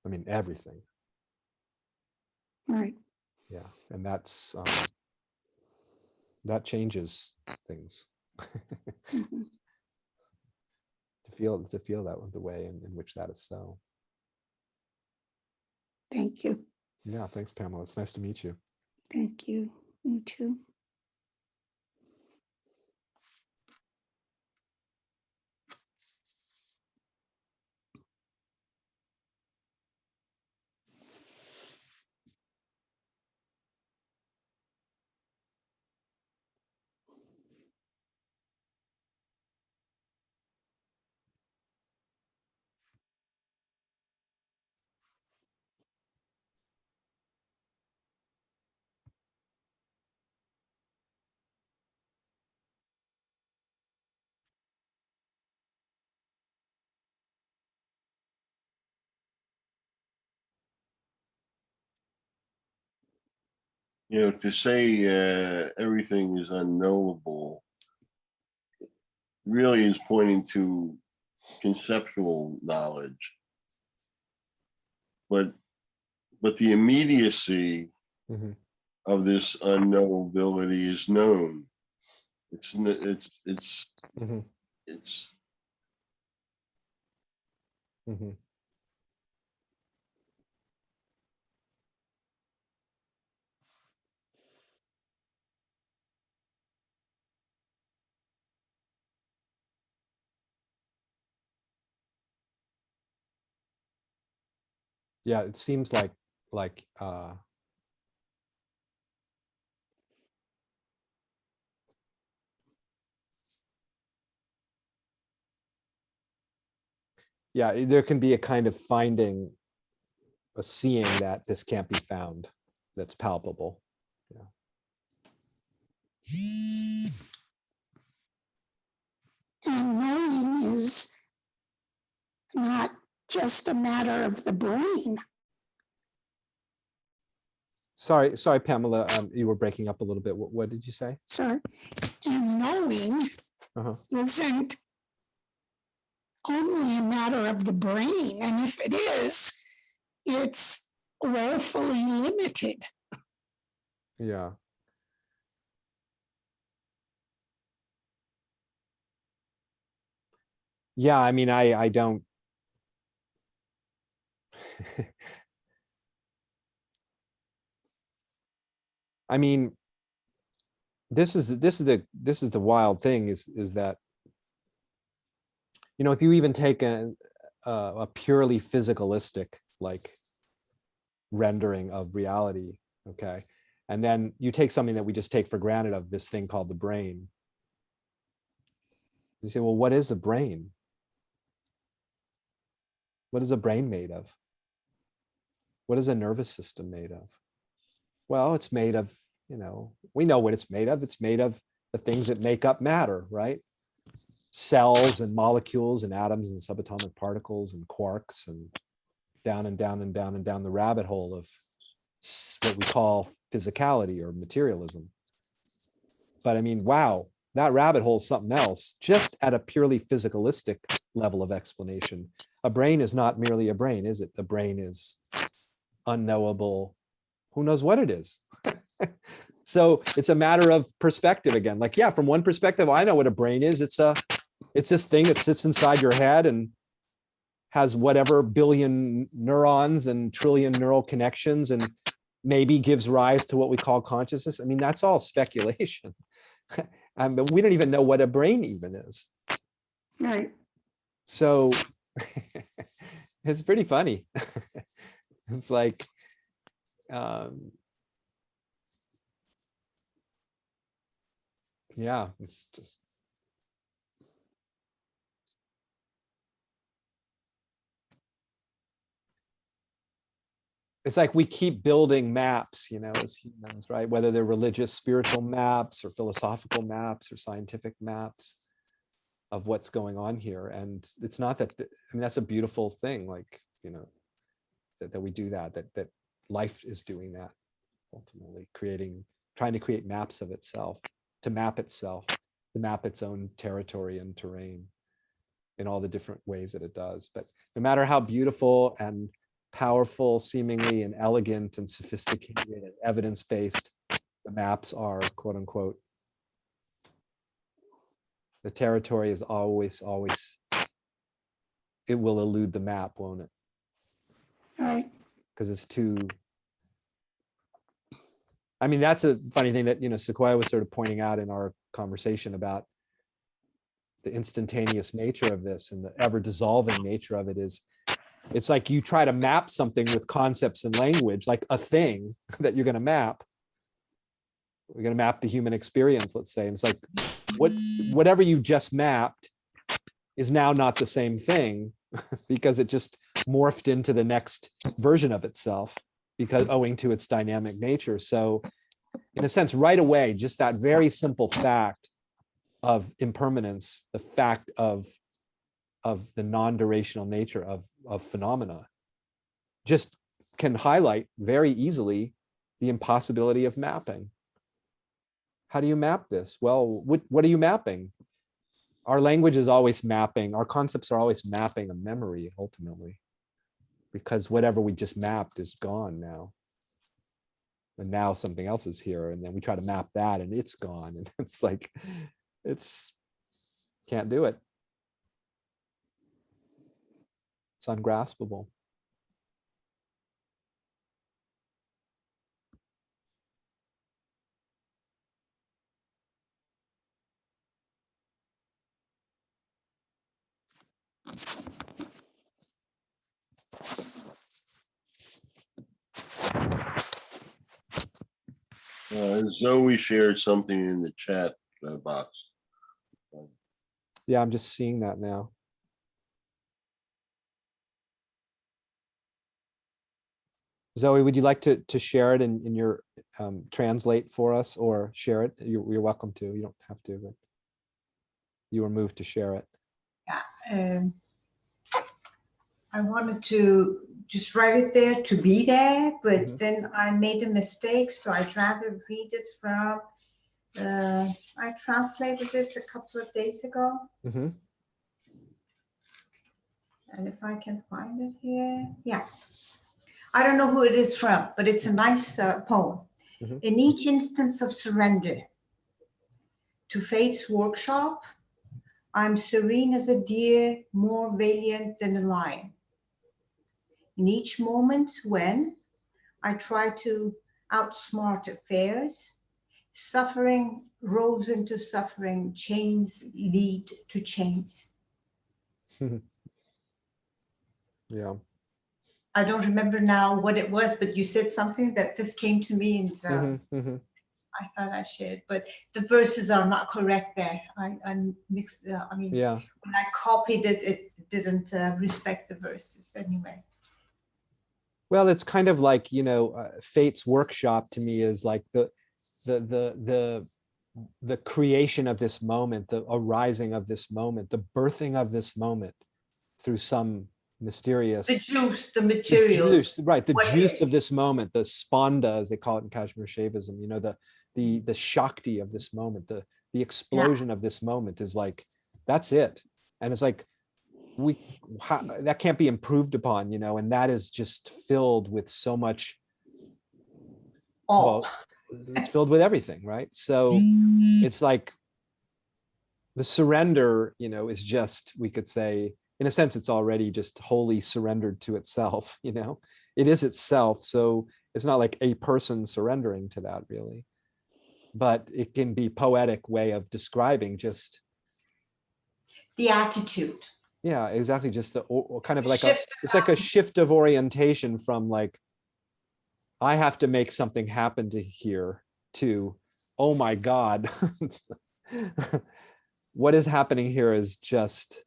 I mean, everything. Right. Yeah, and that's that changes things. Mhm. to feel that the way in which that is so. Thank you. Yeah, thanks, Pamela. It's nice to meet you. Thank you. Me too. To say everything is unknowable really is pointing to conceptual knowledge, but the immediacy Mhm. of this unknowability is known. It's Mhm. it's Mhm. Yeah, it seems like yeah, there can be a kind of finding, a seeing that this can't be found, that's palpable. Yeah. And knowing is not just a matter of the brain. Sorry, Pamela, you were breaking up a little bit. What did you say? Sorry. And knowing Uh-huh. isn't only a matter of the brain. And if it is, it's woefully limited. Yeah. Yeah, I mean, I don't I mean, this is the wild thing is that, you know, if you even take a purely physicalistic like rendering of reality, okay, and then you take something that we just take for granted of this thing called the brain. You say, well, what is a brain? What is a brain made of? What is a nervous system made of? Well, it's made of, you know, we know what it's made of. It's made of the things that make up matter, right? Cells and molecules and atoms and subatomic particles and quarks, and down and down and down and down the rabbit hole of what we call physicality or materialism. But I mean, wow, that rabbit hole is something else, just at a purely physicalistic level of explanation. A brain is not merely a brain, is it? The brain is unknowable. Who knows what it is? So it's a matter of perspective again. Like, yeah, from one perspective, I know what a brain is. It's this thing that sits inside your head and has whatever billion neurons and trillion neural connections and maybe gives rise to what we call consciousness. I mean, that's all speculation. But we don't even know what a brain even is. Right. So it's pretty funny. It's like, yeah, it's just. It's like we keep building maps, you know, as humans, right? Whether they're religious, spiritual maps or philosophical maps or scientific maps of what's going on here. And it's not that, I mean, that's a beautiful thing, like, you know, that we do that life is doing that, ultimately trying to create maps of itself, to map its own territory and terrain in all the different ways that it does. But no matter how beautiful and powerful seemingly and elegant and sophisticated and evidence-based the maps are, quote unquote, the territory is always, it will elude the map, won't it? Right. Because it's too, I mean, that's a funny thing that, you know, Sequoia was sort of pointing out in our conversation about the instantaneous nature of this and the ever dissolving nature of it. Is it's like you try to map something with concepts and language, like a thing that you're going to map. We're going to map the human experience, let's say. And it's like, whatever you just mapped is now not the same thing because it just morphed into the next version of itself because owing to its dynamic nature. So in a sense, right away, just that very simple fact of impermanence, the fact of the non-durational nature of phenomena, just can highlight very easily the impossibility of mapping. How do you map this? Well, what are you mapping? Our language is always mapping. Our concepts are always mapping a memory, ultimately, because whatever we just mapped is gone now. And now something else is here. And then we try to map that and it's gone. And it's like, can't do it. It's ungraspable. Zoe shared something in the chat box. Yeah, I'm just seeing that now. Zoe, would you like to share it in your translate for us, or share it? You're welcome to. You don't have to, but you were moved to share it. Yeah, I wanted to just write it there to be there, but then I made a mistake, so I'd rather read it from. I translated it a couple of days ago. And if I can find it here, yeah. I don't know who it is from, but it's a nice poem. In each instance of surrender to fate's workshop, I'm serene as a deer, more valiant than a lion. in each moment when I try to outsmart affairs, suffering rolls into suffering, chains lead to chains. Yeah. I don't remember now what it was, but you said something that this came to me, and I thought I shared. But the verses are not correct there. I mixed. I mean, Yeah. when I copied it, it didn't respect the verses anyway. Well, it's kind of like, Fate's workshop to me is like the creation of this moment, the arising of this moment, the birthing of this moment through some mysterious The juice, the material, the what juice is. of this moment, the spanda, as they call it in Kashmir Shaivism, the shakti of this moment, the explosion of this moment is like, that's it. And it's like, that can't be improved upon, and that is just filled with so much. All. Well, it's filled with everything, right? So it's like the surrender, is just, we could say, in a sense, it's already just wholly surrendered to itself, it is itself. So it's not like a person surrendering to that, really, but it can be poetic way of describing just The attitude. Yeah, exactly. Just the kind of The like it's like a shift of orientation from like, I have to make something happen to here, to, oh my God, what is happening here is just,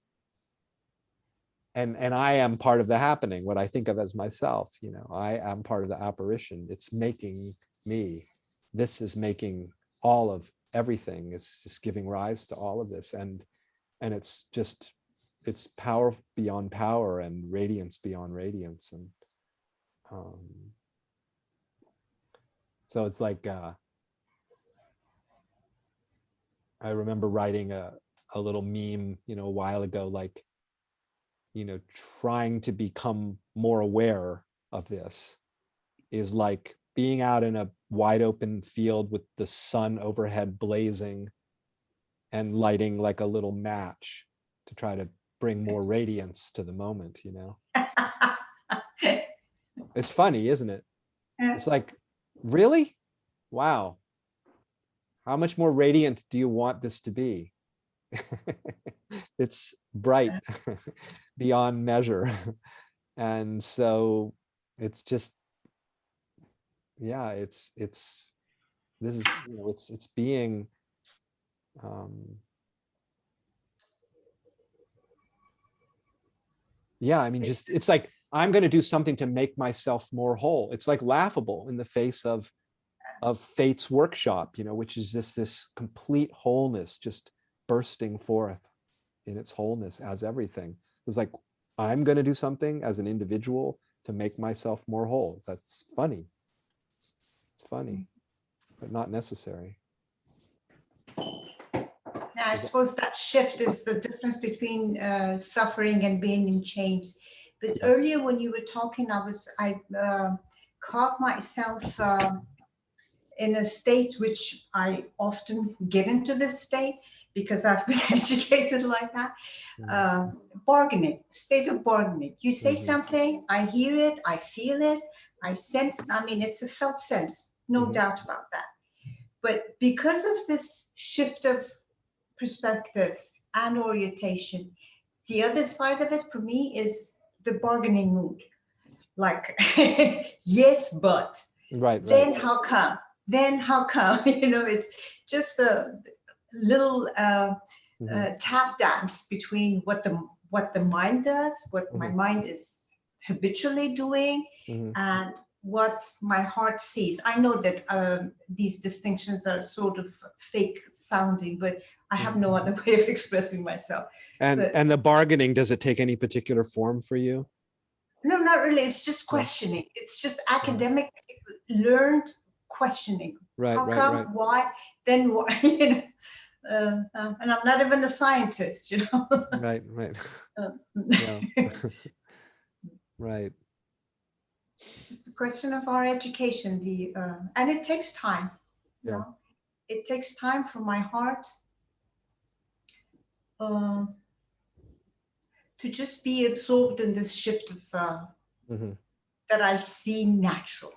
and I am part of the happening, what I think of as myself, I am part of the apparition. It's making me. This is making all of everything. It's just giving rise to all of this. And it's just, it's power beyond power and radiance beyond radiance. And so it's like, I remember writing a little meme, a while ago, like, trying to become more aware of this is like being out in a wide open field with the sun overhead blazing and lighting like a little match to try to bring more radiance to the moment, It's funny, isn't it? It's like, really? Wow. How much more radiant do you want this to be? It's bright beyond measure. And so it's just, yeah, it's this is, it's being yeah, I mean, just, it's like, I'm going to do something to make myself more whole. It's like laughable in the face of Fate's workshop, which is just this complete wholeness, just bursting forth in its wholeness as everything. It's like, I'm going to do something as an individual to make myself more whole. That's funny. It's funny, but not necessary. Now, I suppose that shift is the difference between suffering and being in chains. But earlier when you were talking, I caught myself in a state which I often get into this state because I've been educated like that. Bargaining, state of bargaining. You say something, I hear it, I feel it, I sense, I mean, it's a felt sense, no doubt about that. But because of this shift of perspective and orientation, the other side of it for me is the bargaining mood. Like, yes, but. Right. Then how come? Then how come? It's just a little tap dance between what the mind does, what my mind is habitually doing, and what my heart sees. I know that these distinctions are sort of fake sounding, but I have no other way of expressing myself. And the bargaining, does it take any particular form for you? No, not really. It's just questioning. It's just academic, learned questioning. Right. How come? Why? Then why? And I'm not even a scientist, Right. Yeah. Right. It's just a question of our education. And it takes time. It takes time for my heart to just be absorbed in this shift of Mhm. that I see natural.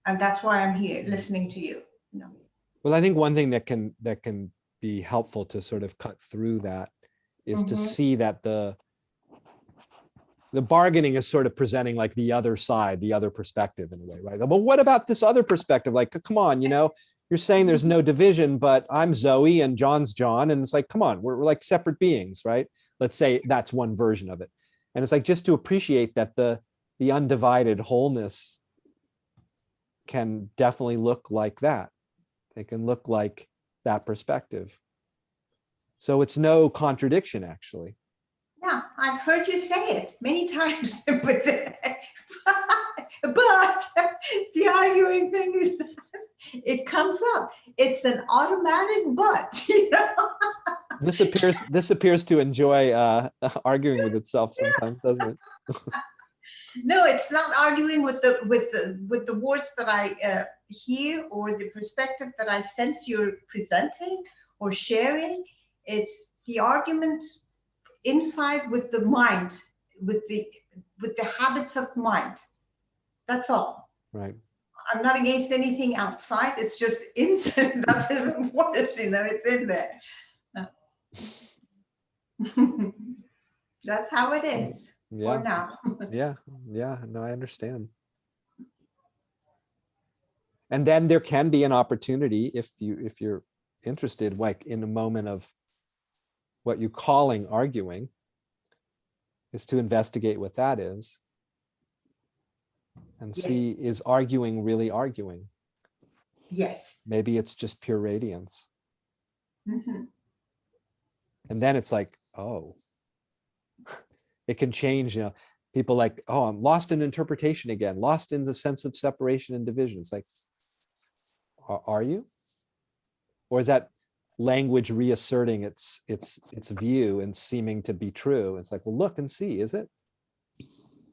And that's why I'm here listening to you. No. Well, I think one thing that can be helpful to sort of cut through that is to see that the bargaining is sort of presenting like the other side, the other perspective in a way, right? Well, what about this other perspective? Like, come on, you're saying there's no division, but I'm Zoe and John's John. And it's like, come on, we're like separate beings, right? Let's say that's one version of it. And it's like, just to appreciate that the undivided wholeness can definitely look like that. It can look like that perspective. So it's no contradiction, actually. Yeah, I've heard you say it many times, but the arguing thing is that it comes up. It's an automatic but, This appears to enjoy arguing with itself sometimes, doesn't it? No, it's not arguing with the words that I hear or the perspective that I sense you're presenting or sharing. It's the argument inside with the mind, with the habits of mind. That's all. Right. I'm not against anything outside. It's just inside. That's important. It's in there. That's how it is for Yeah. now. Yeah. Yeah. No, I understand. And then there can be an opportunity if you're interested, like in a moment of what you're calling arguing, is to investigate what that is and Yes. see, is arguing really arguing? Yes. Maybe it's just pure radiance. Mhm. And then it's like, oh, it can change, people like, oh, I'm lost in interpretation again, lost in the sense of separation and division. It's like, are you? Or is that language reasserting its view and seeming to be true? It's like, well, look and see, is it?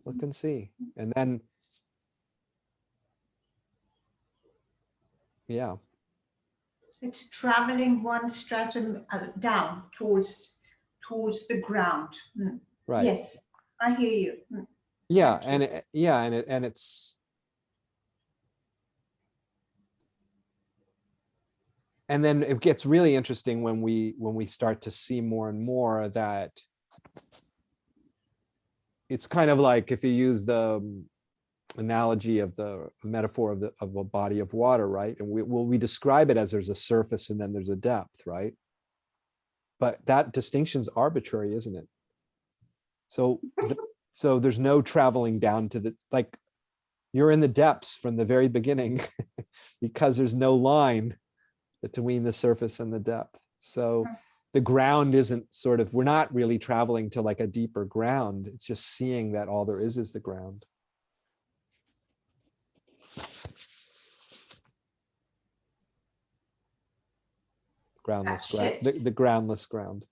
Look and see. And then, yeah. It's traveling one stratum down towards the ground. Mm. Right. Yes, I hear you. Mm. Yeah. Thank you. And it's, and then it gets really interesting when we start to see more and more that it's kind of like, if you use the analogy of the metaphor of a body of water, right? And we describe it as there's a surface and then there's a depth, right? But that distinction's arbitrary, isn't it? So so there's no traveling down to the, like, you're in the depths from the very beginning because there's no line between the surface and the depth. So the ground isn't sort of, we're not really traveling to like a deeper ground. It's just seeing that all there is the ground. Groundless ground, shift. the groundless ground.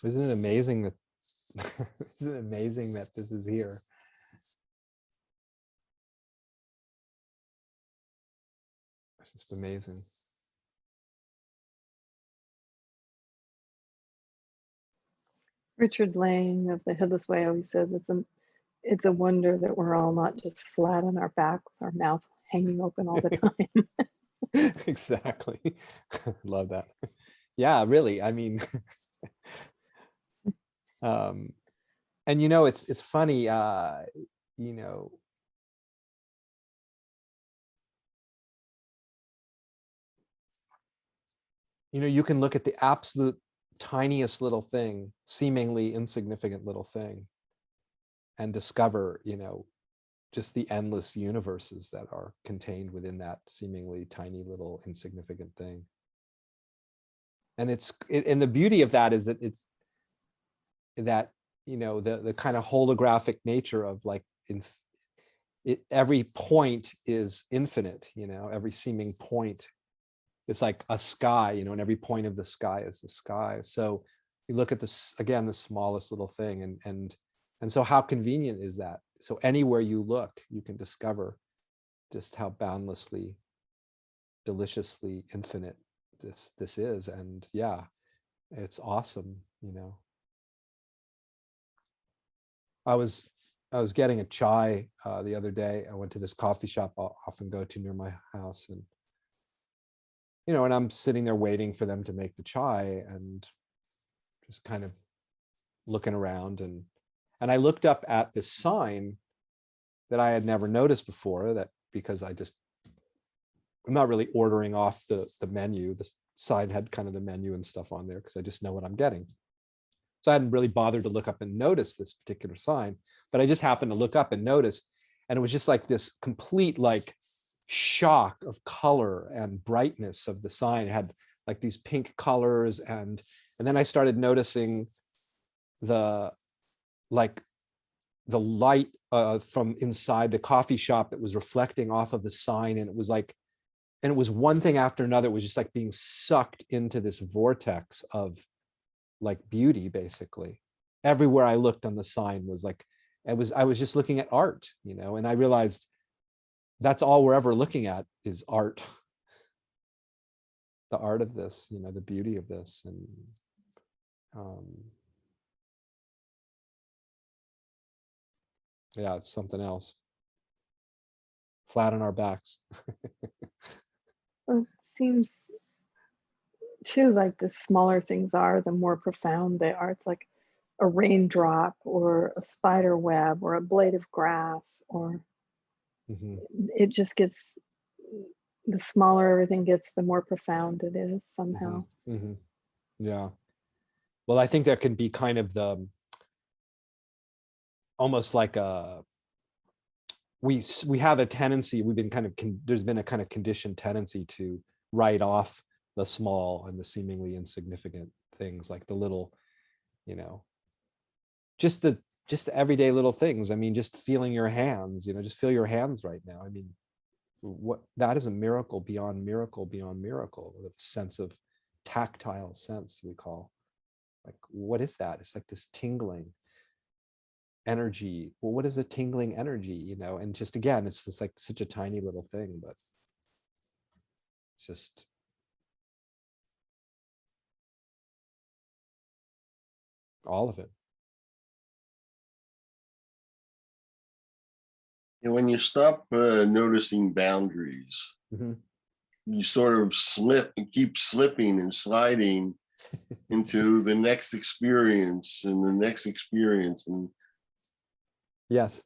Isn't it amazing that isn't it amazing that this is here? It's just amazing. Richard Lang of the Headless Way always says it's a wonder that we're all not just flat on our back with our mouth hanging open all the time. Exactly. Love that. Yeah, really. I mean, and you know, it's funny, you know, you can look at the absolute tiniest little thing, seemingly insignificant little thing, and discover, just the endless universes that are contained within that seemingly tiny little insignificant thing. And and the beauty of that is that it's that, the kind of holographic nature of like every point is infinite, every seeming point. It's like a sky, and every point of the sky is the sky. So you look at this again, the smallest little thing, and so how convenient is that? So anywhere you look, you can discover just how boundlessly, deliciously infinite this is. And yeah, it's awesome. I was getting a chai the other day. I went to this coffee shop I'll often go to near my house, and and I'm sitting there waiting for them to make the chai and just kind of looking around, and I looked up at this sign that I had never noticed before, that because I'm not really ordering off the menu. The sign had kind of the menu and stuff on there because I just know what I'm getting. So I hadn't really bothered to look up and notice this particular sign, but I just happened to look up and notice, and it was just like this complete like shock of color and brightness of the sign. It had like these pink colors, and then I started noticing the light from inside the coffee shop that was reflecting off of the sign, and it was one thing after another. It was just like being sucked into this vortex of like beauty. Basically everywhere I looked on the sign was like, I was just looking at art, and I realized that's all we're ever looking at is art. The art of this, the beauty of this. And yeah, it's something else. Flat on our backs. Well, it seems too like the smaller things are, the more profound they are. It's like a raindrop or a spider web or a blade of grass, or it just gets, the smaller everything gets, the more profound it is somehow. Yeah. Well, I think there can be kind of almost like we have a tendency, we've been kind of there's been a kind of conditioned tendency to write off the small and the seemingly insignificant things, like the little, just the everyday little things. I mean, just feeling your hands, just feel your hands right now. I mean, what, that is a miracle beyond miracle beyond miracle. The sense of tactile sense, we call, like, what is that? It's like this tingling energy. Well, what is a tingling energy? And just again, it's just like such a tiny little thing, but it's just all of it. And when you stop noticing boundaries, you sort of slip and keep slipping and sliding into the next experience and the next experience. And yes,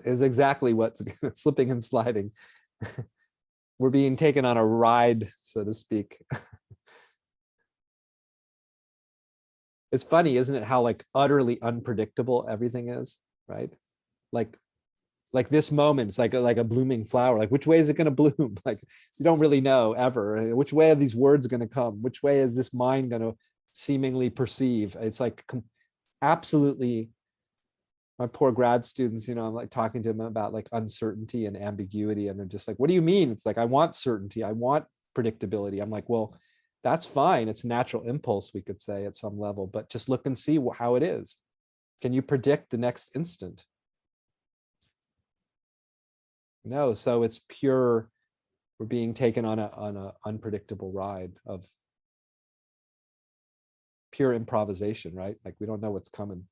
is exactly what's slipping and sliding. We're being taken on a ride, so to speak. It's funny, isn't it, how like utterly unpredictable everything is, right? Like this moment, it's like a blooming flower. Like, which way is it going to bloom? Like, you don't really know ever. Which way are these words going to come? Which way is this mind going to seemingly perceive? It's like absolutely. My poor grad students, I'm like talking to them about like uncertainty and ambiguity, and they're just like, what do you mean? It's like, I want certainty, I want predictability. I'm like, well, That's fine. It's natural impulse, we could say, at some level, but just look and see how it is. Can you predict the next instant? No, so it's pure, we're being taken on a unpredictable ride of pure improvisation, right? Like we don't know what's coming.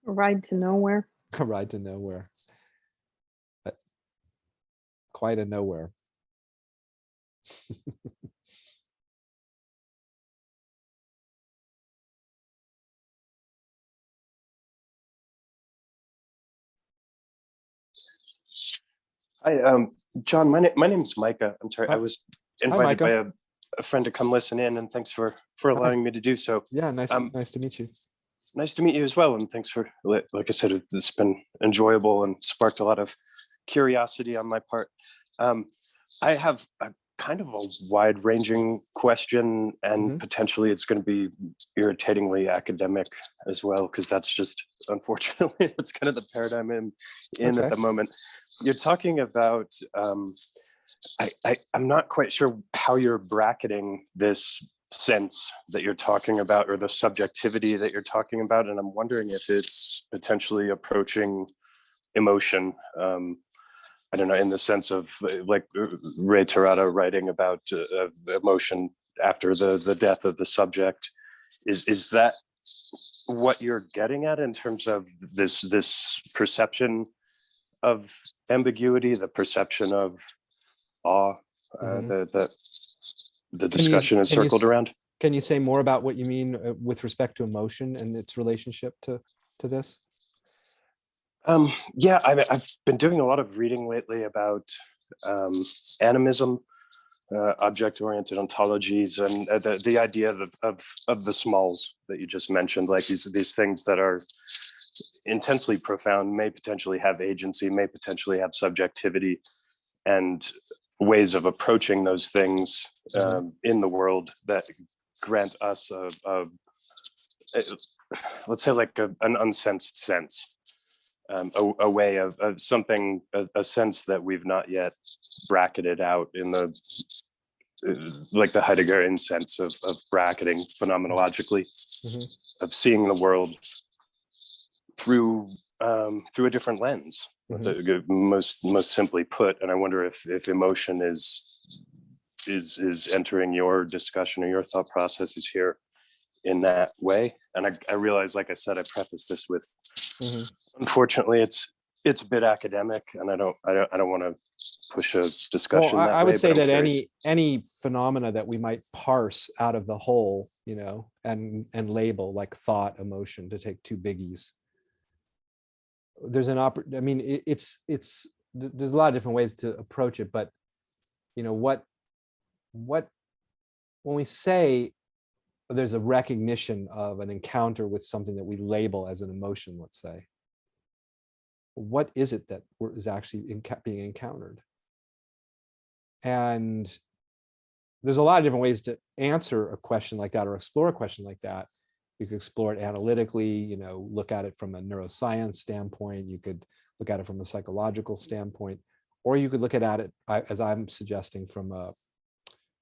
A ride to nowhere. A ride to nowhere. But quite a nowhere. Hi, John, my name's Micah. I'm sorry, Hi. I was Hi, invited by Micah. a friend to come listen in, and thanks for allowing me to do so. Yeah, nice to meet you. Nice to meet you as well, and thanks for, like I said, it's been enjoyable and sparked a lot of curiosity on my part. I have a kind of a wide-ranging question, and potentially it's going to be irritatingly academic as well, because that's just, unfortunately, that's kind of the paradigm I'm in at the moment. You're talking about, I'm not quite sure how you're bracketing this sense that you're talking about, or the subjectivity that you're talking about, and I'm wondering if it's potentially approaching emotion. I don't know, in the sense of like Ray Tirado writing about emotion after the death of the subject. Is that what you're getting at in terms of this perception of ambiguity, the perception of awe, the discussion is circled around? Can you say more about what you mean with respect to emotion and its relationship to this? Yeah, I've been doing a lot of reading lately about animism, object-oriented ontologies, and the idea of the smalls that you just mentioned, like these things that are intensely profound, may potentially have agency, may potentially have subjectivity, and ways of approaching those things in the world that grant us let's say like an unsensed sense, a way of something, a sense that we've not yet bracketed out in the like the Heideggerian sense of bracketing phenomenologically, of seeing the world through a different lens, most simply put. And I wonder if emotion is entering your discussion or your thought processes here in that way. And I realize, like I said, I preface this with, unfortunately, it's a bit academic, and I don't want to push a discussion. Well, that I would way, say but I'm that curious. any phenomena that we might parse out of the whole, you know, and label, like thought, emotion, to take two biggies, there's an I mean, it's there's a lot of different ways to approach it, but you know what when we say there's a recognition of an encounter with something that we label as an emotion, let's say, what is it that is actually being encountered? And there's a lot of different ways to answer a question like that, or explore a question like that. You could explore it analytically, you know, look at it from a neuroscience standpoint. You could look at it from a psychological standpoint, or you could look at it, as I'm suggesting, from a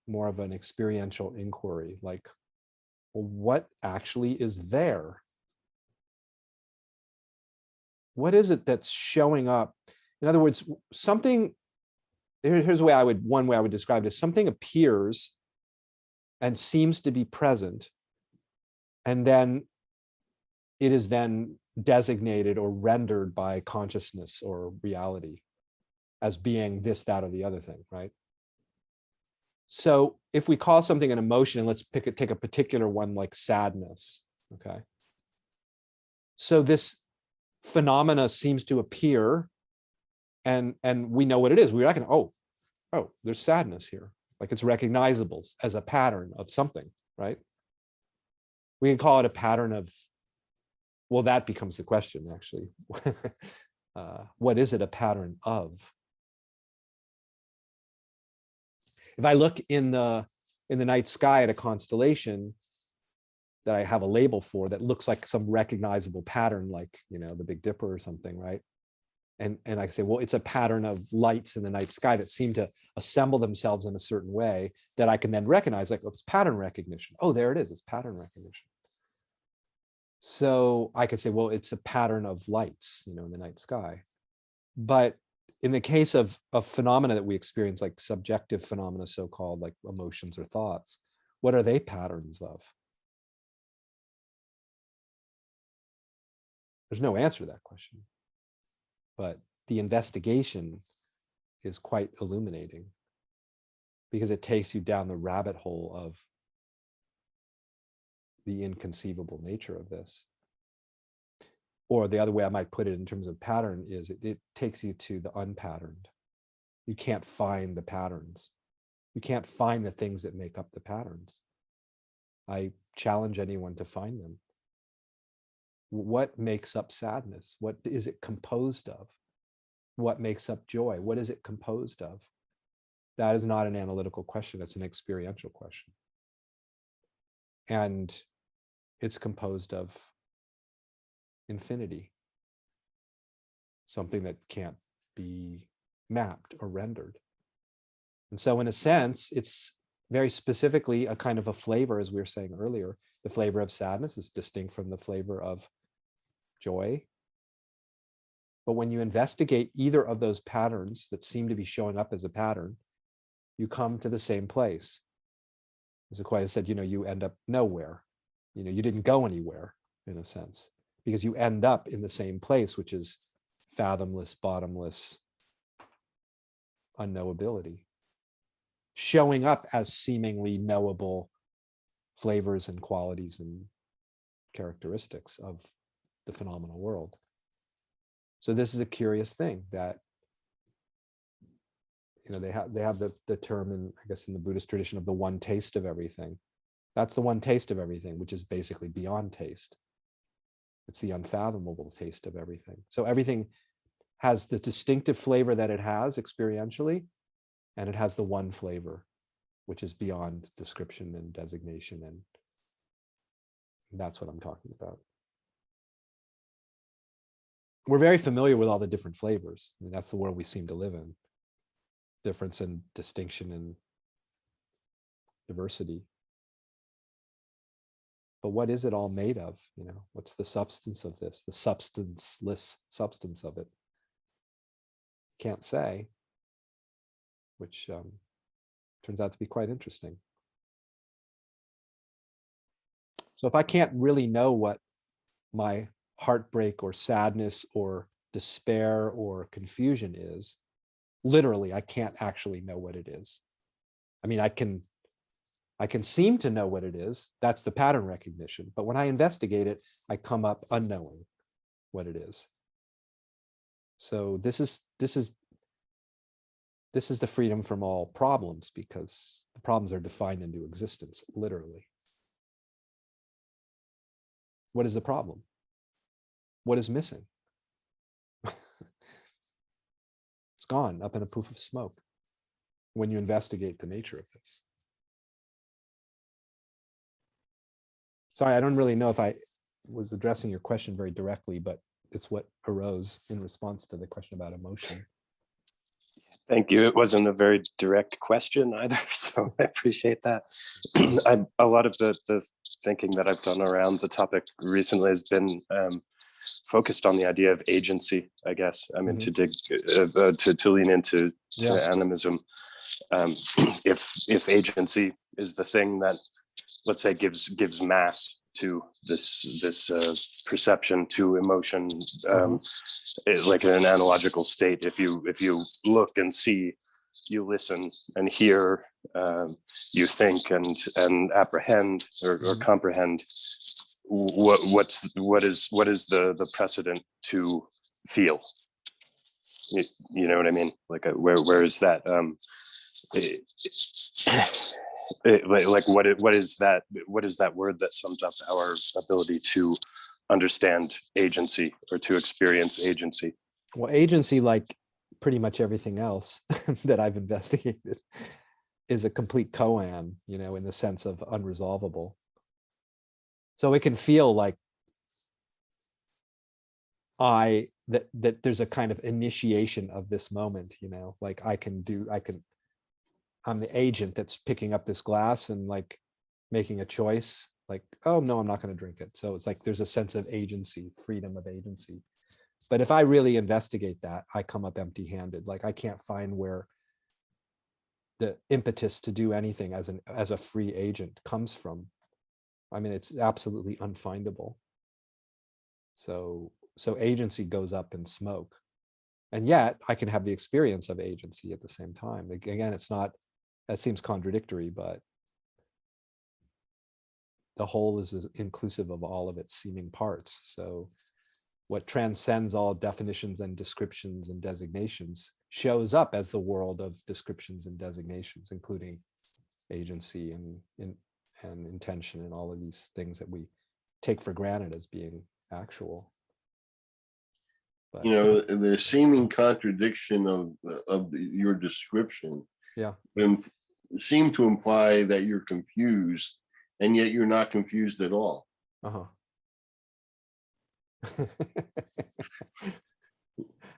more of an experiential inquiry, like, well, what actually is there? What is it that's showing up? In other words, something, here's the way one way I would describe it is something appears and seems to be present, and then it is then designated or rendered by consciousness or reality as being this, that, or the other thing, right? So if we call something an emotion, and let's take a particular one like sadness, okay? So this phenomena seems to appear, and we know what it is. We reckon, oh, there's sadness here. Like it's recognizable as a pattern of something, right? We can call it a pattern of, well, that becomes the question, actually. What is it a pattern of? If I look in the night sky at a constellation that I have a label for that looks like some recognizable pattern, like, you know, the Big Dipper or something, right? And I say, well, it's a pattern of lights in the night sky that seem to assemble themselves in a certain way that I can then recognize, like, oh, it's pattern recognition. Oh, there it is, it's pattern recognition. So I could say, well, it's a pattern of lights, in the night sky. But in the case of phenomena that we experience, like subjective phenomena, so-called, like emotions or thoughts, what are they patterns of? There's no answer to that question. But the investigation is quite illuminating because it takes you down the rabbit hole of the inconceivable nature of this. Or the other way I might put it in terms of pattern is it takes you to the unpatterned. You can't find the patterns. You can't find the things that make up the patterns. I challenge anyone to find them. What makes up sadness? What is it composed of? What makes up joy? What is it composed of? That is not an analytical question. It's an experiential question. And it's composed of infinity, something that can't be mapped or rendered. And so in a sense, it's very specifically a kind of a flavor, as we were saying earlier. The flavor of sadness is distinct from the flavor of joy. But when you investigate either of those patterns that seem to be showing up as a pattern, you come to the same place. As Aquinas said, you end up nowhere. You didn't go anywhere, in a sense, because you end up in the same place, which is fathomless, bottomless unknowability, showing up as seemingly knowable flavors and qualities and characteristics of the phenomenal world. So this is a curious thing that, they have the term in, I guess, in the Buddhist tradition of the one taste of everything. That's the one taste of everything, which is basically beyond taste. It's the unfathomable taste of everything. So everything has the distinctive flavor that it has experientially, and it has the one flavor, which is beyond description and designation. And that's what I'm talking about. We're very familiar with all the different flavors. I mean, that's the world we seem to live in. Difference and distinction and diversity. But what is it all made of? What's the substance of this? The substanceless substance of it? Can't say, which turns out to be quite interesting. So if I can't really know what my heartbreak or sadness or despair or confusion is, literally, I can't actually know what it is. I mean, I can seem to know what it is. That's the pattern recognition. But when I investigate it, I come up unknowing what it is. So this is the freedom from all problems, because the problems are defined into existence, literally. What is the problem? What is missing? It's gone up in a poof of smoke when you investigate the nature of this. Sorry, I don't really know if I was addressing your question very directly, but it's what arose in response to the question about emotion. Thank you. It wasn't a very direct question either, so I appreciate that. A lot of the thinking that I've done around the topic recently has been focused on the idea of agency, I guess. I mean, to dig, to lean into animism. If agency is the thing that, let's say, gives mass to this perception, to emotion, like in an analogical state, if you look and see, you listen and hear, you think and apprehend or comprehend, what is the precedent to feel? You know what I mean? Like where is that? Like what is that word that sums up our ability to understand agency or to experience agency? Well, agency, like pretty much everything else that I've investigated, is a complete koan, in the sense of unresolvable. So it can feel like that there's a kind of initiation of this moment, like I'm the agent that's picking up this glass and like making a choice, like, oh no, I'm not going to drink it. So it's like there's a sense of agency, freedom of agency. But if I really investigate that, I come up empty-handed. Like I can't find where the impetus to do anything as a free agent comes from. I mean, it's absolutely unfindable. So agency goes up in smoke. And yet I can have the experience of agency at the same time. Again, that seems contradictory, but the whole is inclusive of all of its seeming parts. So what transcends all definitions and descriptions and designations shows up as the world of descriptions and designations, including agency and intention and all of these things that we take for granted as being actual. But, the seeming contradiction of your description, yeah, seem to imply that you're confused, and yet you're not confused at all.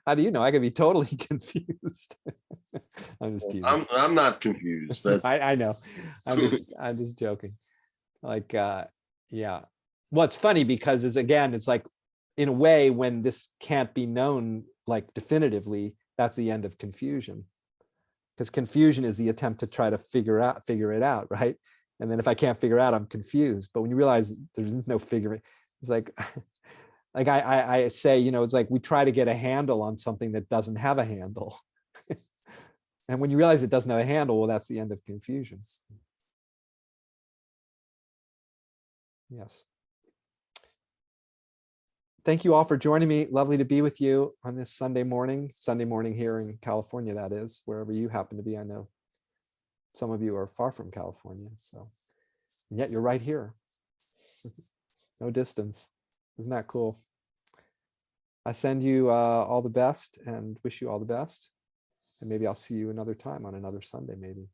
How do you know? I could be totally confused. I'm just teasing. I'm not confused. I know. I'm just joking. Like, yeah. Well, it's funny because it's like, in a way, when this can't be known like definitively, that's the end of confusion. Because confusion is the attempt to try to figure it out, right? And then if I can't figure out, I'm confused. But when you realize there's no figuring, it's like I say, it's like we try to get a handle on something that doesn't have a handle. And when you realize it doesn't have a handle, well, that's the end of confusion. Yes. Thank you all for joining me. Lovely to be with you on this Sunday morning here in California, that is, wherever you happen to be. I know some of you are far from California, so, and yet you're right here. No distance. Isn't that cool? I send you all the best and wish you all the best. And maybe I'll see you another time on another Sunday, maybe.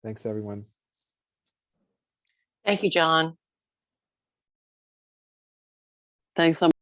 Thanks, everyone. Thank you, John. Thanks so much.